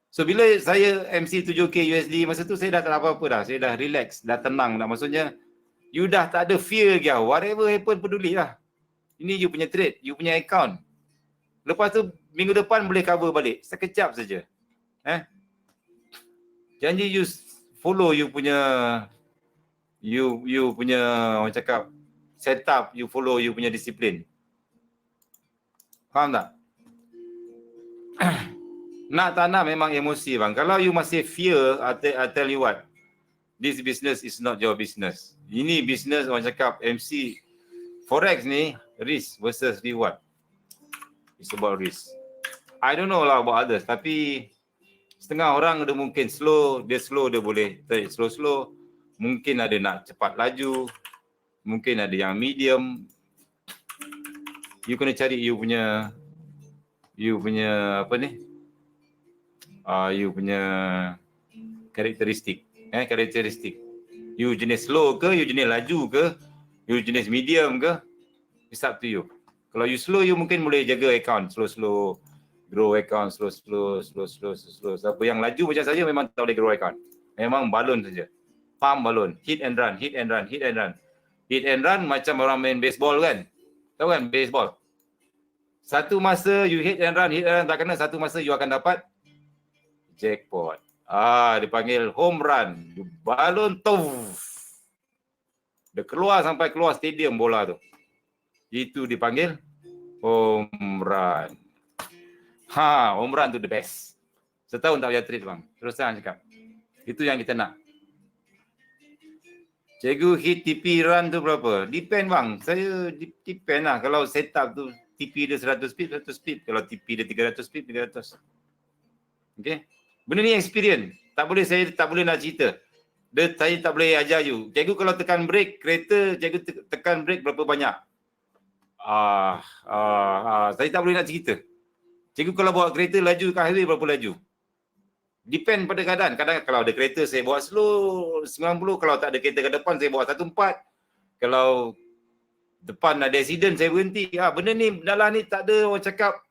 So bila saya MC 7K USD, masa tu saya dah tak ada apa-apa dah. Saya dah relax, dah tenang dah. Maksudnya, you dah tak ada fear lagi. Whatever happen, peduli lah. Ini you punya trade, you punya account. Lepas tu, minggu depan boleh cover balik. Sekejap saja. Janji you follow you punya, you punya, orang cakap, setup, you follow you punya disiplin. Faham tak? Nak tak nak memang emosi bang. Kalau you masih fear, I tell you what, this business is not your business. Ini business, orang cakap MC, Forex ni, risk versus reward. It's about risk. I don't know lah about others, tapi setengah orang dia mungkin slow, dia boleh trade slow. Mungkin ada nak cepat laju, mungkin ada yang medium. You kena cari you punya apa ni? You punya karakteristik. Karakteristik. You jenis slow ke, you jenis laju ke, you jenis medium ke, it's up to you. Kalau you slow, you mungkin boleh jaga account slow, grow account slow. Siapa yang laju macam saya memang tak boleh grow account. Memang balon saja. Pump balon, hit and run. Hit and run macam orang main baseball kan. Tahu kan baseball? Satu masa you hit and run tak kena, satu masa you akan dapat jackpot. Dipanggil home run. Balon tu. Dia keluar sampai keluar stadium bola tu. Itu dipanggil home run. Home run tu the best. Setahun tak payah trade bang. Terus terang cakap. Itu yang kita nak. Cikgu hit TP run tu berapa? Depend bang. Saya depend lah. Kalau setup tu TP dia 100 speed. Kalau TP dia 300 speed, 300. Okay. Benda ni experience. Saya tak boleh nak cerita. Saya tak boleh ajar you. Cikgu kalau tekan brake, kereta, cikgu tekan brake berapa banyak? Saya tak boleh nak cerita. Cikgu kalau bawa kereta laju ke highway berapa laju? Depend pada keadaan. Kadang kalau ada kereta saya bawa slow 90, kalau tak ada kereta ke depan saya bawa 14. Kalau depan ada accident saya berhenti. Benda ni dalam ni tak ada orang cakap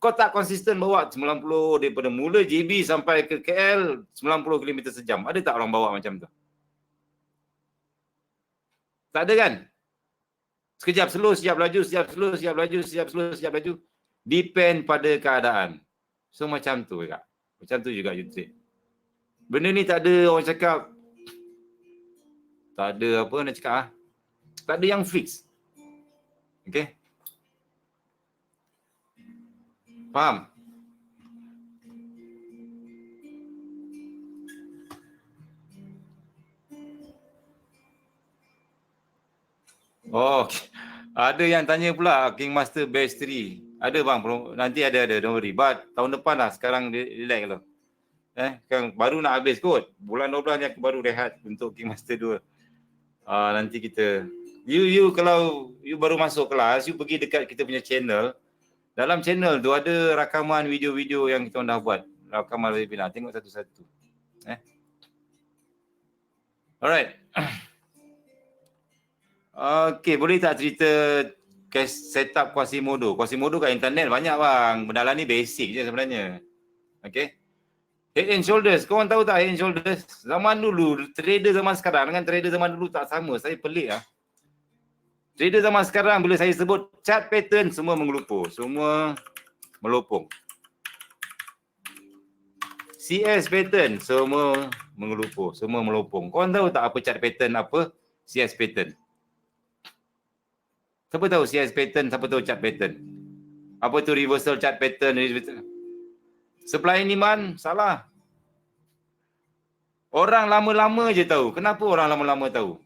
kau tak konsisten bawa 90 daripada mula JB sampai ke KL 90 km sejam. Ada tak orang bawa macam tu? Tak ada kan? Sekejap slow, sekejap laju, sekejap slow, sekejap laju, sekejap slow, sekejap laju. Depend pada keadaan. So macam tu juga. Macam tu juga you trade. Benda ni tak ada orang cakap, tak ada apa nak cakap tak ada yang fix. Okay? Faham? Okay. Ada yang tanya pula King Master Batch 3. Ada bang, nanti ada, don't worry. But tahun depan lah, sekarang relax lah. Kan baru nak habis kot. Bulan 12 ni aku baru rehat untuk King Master 2. Nanti kita, you kalau you baru masuk kelas, you pergi dekat kita punya channel. Dalam channel tu ada rakaman video-video yang kita dah buat. Rakaman webinar, tengok satu-satu. Alright. Okay, boleh tak cerita setup Quasimodo? Quasimodo kat internet banyak bang. Benda ni basic je sebenarnya. Okay. Head and shoulders. Korang tahu tak head and shoulders? Zaman dulu, trader zaman sekarang dengan trader zaman dulu tak sama. Saya pelik lah. Trader zaman sekarang bila saya sebut chart pattern, semua mengelupur. Semua melopong. CS pattern, semua mengelupur. Semua melopong. Korang tahu tak apa chart pattern, apa CS pattern? Siapa tahu CS pattern, siapa tahu chart pattern? Apa tu reversal chart pattern? Supply and demand, salah. Orang lama-lama je tahu. Kenapa orang lama-lama tahu?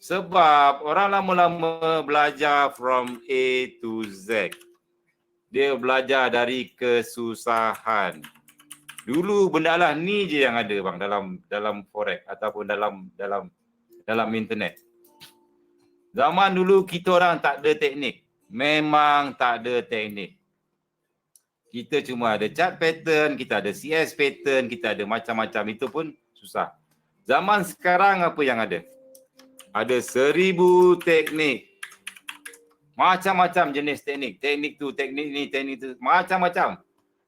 Sebab orang lama-lama belajar from A to Z. Dia belajar dari kesusahan. Dulu benda lah ni je yang ada bang dalam forex ataupun dalam internet. Zaman dulu kita orang tak ada teknik. Memang tak ada teknik. Kita cuma ada chart pattern, kita ada CS pattern, kita ada macam-macam, itu pun susah. Zaman sekarang apa yang ada? Ada 1000 teknik. Macam-macam jenis teknik. Teknik tu, teknik ni, teknik tu, macam-macam.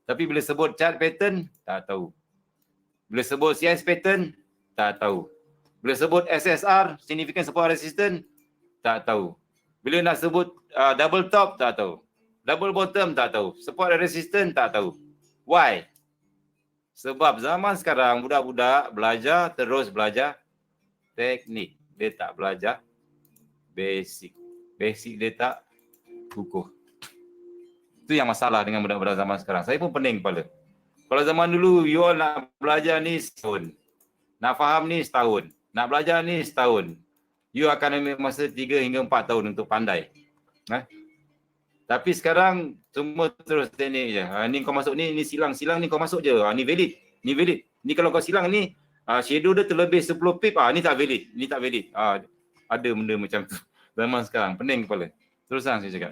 Tapi bila sebut chart pattern, tak tahu. Bila sebut CS pattern, tak tahu. Bila sebut SSR, significant support resistance, tak tahu. Bila nak sebut double top, tak tahu. Double bottom, tak tahu. Support and resistance, tak tahu. Why? Sebab zaman sekarang budak-budak belajar, terus belajar teknik. Dia tak belajar basic. Basic dia tak kukuh. Itu yang masalah dengan budak-budak zaman sekarang. Saya pun pening kepala. Kalau zaman dulu, you all nak belajar ni setahun. Nak faham ni setahun. Nak belajar ni setahun. You akan ambil masa 3 hingga 4 tahun untuk pandai. Tapi sekarang semua terus teknik je. Ni kau masuk ni silang ni kau masuk je. Ni valid. Ni valid. Ni kalau kau silang ni, shadow dia terlebih 10 pip, ni tak valid. Ni tak valid. Ada benda macam tu. Zaman sekarang, pening kepala. Terus terang saya cakap.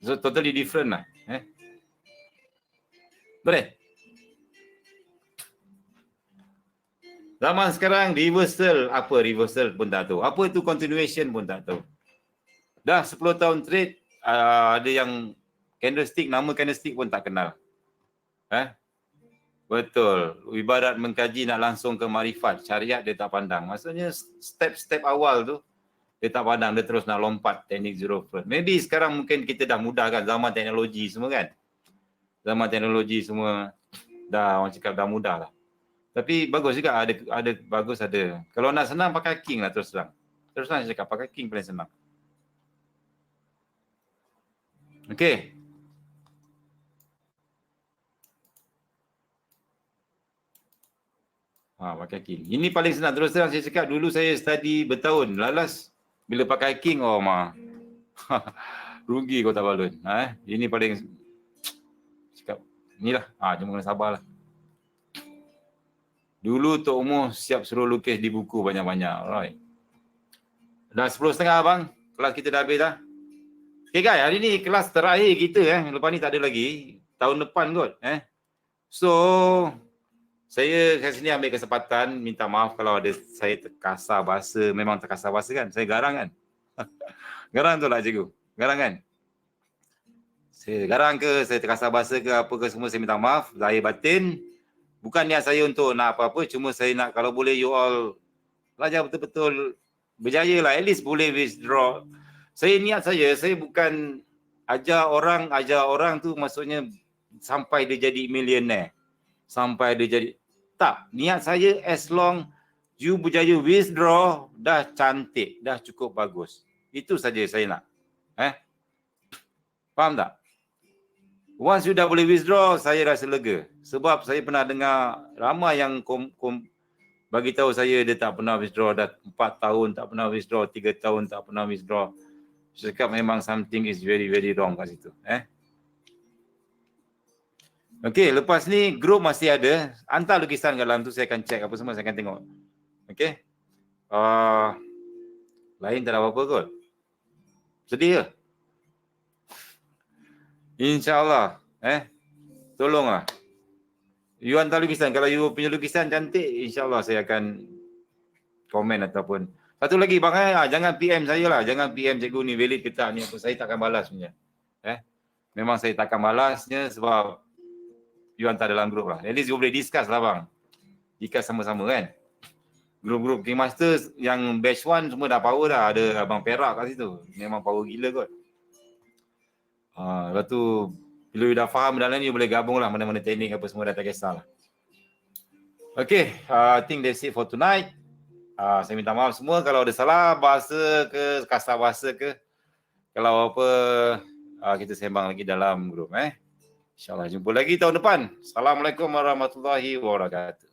So totally different lah. Boleh? Zaman sekarang reversal, apa reversal pun tak tahu. Apa itu continuation pun tak tahu. Dah 10 tahun trade, ada yang candlestick, nama candlestick pun tak kenal. Betul. Ibarat mengkaji nak langsung ke marifat, syariat dia tak pandang. Maksudnya step-step awal tu dia tak pandang, dia terus nak lompat teknik zero first. Maybe sekarang mungkin kita dah mudah kan, zaman teknologi semua kan. Zaman teknologi semua dah, orang cakap dah mudah lah. Tapi bagus juga, ada bagus ada. Kalau nak senang pakai king lah terus terang. Terus terang saya cakap pakai king paling senang. Okey. Pakai king. Ini paling senang, terus terang saya cakap, dulu saya study bertahun, lalas bila pakai king, rugi kau tak balun. Ini paling cakap, inilah, cuma kena sabarlah. Dulu Tok Umuh siap suruh lukis di buku banyak-banyak. Alright. Dah 10.30 bang, kelas kita dah habis dah. Okay guys, hari ni kelas terakhir kita. Lepas ni tak ada lagi. Tahun depan kot. So, saya kat sini ambil kesempatan minta maaf kalau ada saya terkasar bahasa. Memang terkasar bahasa kan? Saya garang kan? Garang tu lah cikgu? Garang kan? Saya garang ke, saya terkasar bahasa ke apa ke semua, saya minta maaf. Zahir batin. Bukan niat saya untuk nak apa-apa. Cuma saya nak kalau boleh you all belajar betul-betul berjaya lah. At least boleh withdraw. Niat saya bukan ajar orang tu maksudnya sampai dia jadi millionaire. Sampai dia jadi, tak. Niat saya as long you berjaya withdraw, dah cantik, dah cukup bagus. Itu saja saya nak. Faham tak? Once you dah boleh withdraw, saya rasa lega. Sebab saya pernah dengar ramai yang bagi tahu saya dia tak pernah withdraw, dah 4 tahun tak pernah withdraw, 3 tahun tak pernah withdraw. Saya cakap memang something is very very wrong kat situ. Okey, lepas ni group masih ada. Hantar lukisan kat dalam tu, saya akan check apa semua, saya akan tengok. Okey. Lain tak ada apa-apa kot. Sedih ke? InsyaAllah. Tolonglah. You hantar lukisan. Kalau you punya lukisan cantik, insyaAllah saya akan komen ataupun. Satu lagi bang, jangan PM saya lah. Jangan PM cikgu ni valid ke tak ni apa. Saya takkan balas punya. Memang saya takkan balasnya sebab you hantar dalam grup lah. At least you boleh discuss lah bang. Discuss sama-sama kan. Grup-grup King Masters yang batch 1 semua dah power dah. Ada abang Perak kat situ. Memang power gila kot. Lepas tu bila you dah faham dalam ni, you boleh gabung lah mana-mana teknik apa semua, dah tak kisah lah. Okay, I think that's it for tonight. Saya minta maaf semua kalau ada salah bahasa ke, kasar bahasa ke. Kalau apa, kita sembang lagi dalam grup. InsyaAllah jumpa lagi tahun depan. Assalamualaikum warahmatullahi wabarakatuh.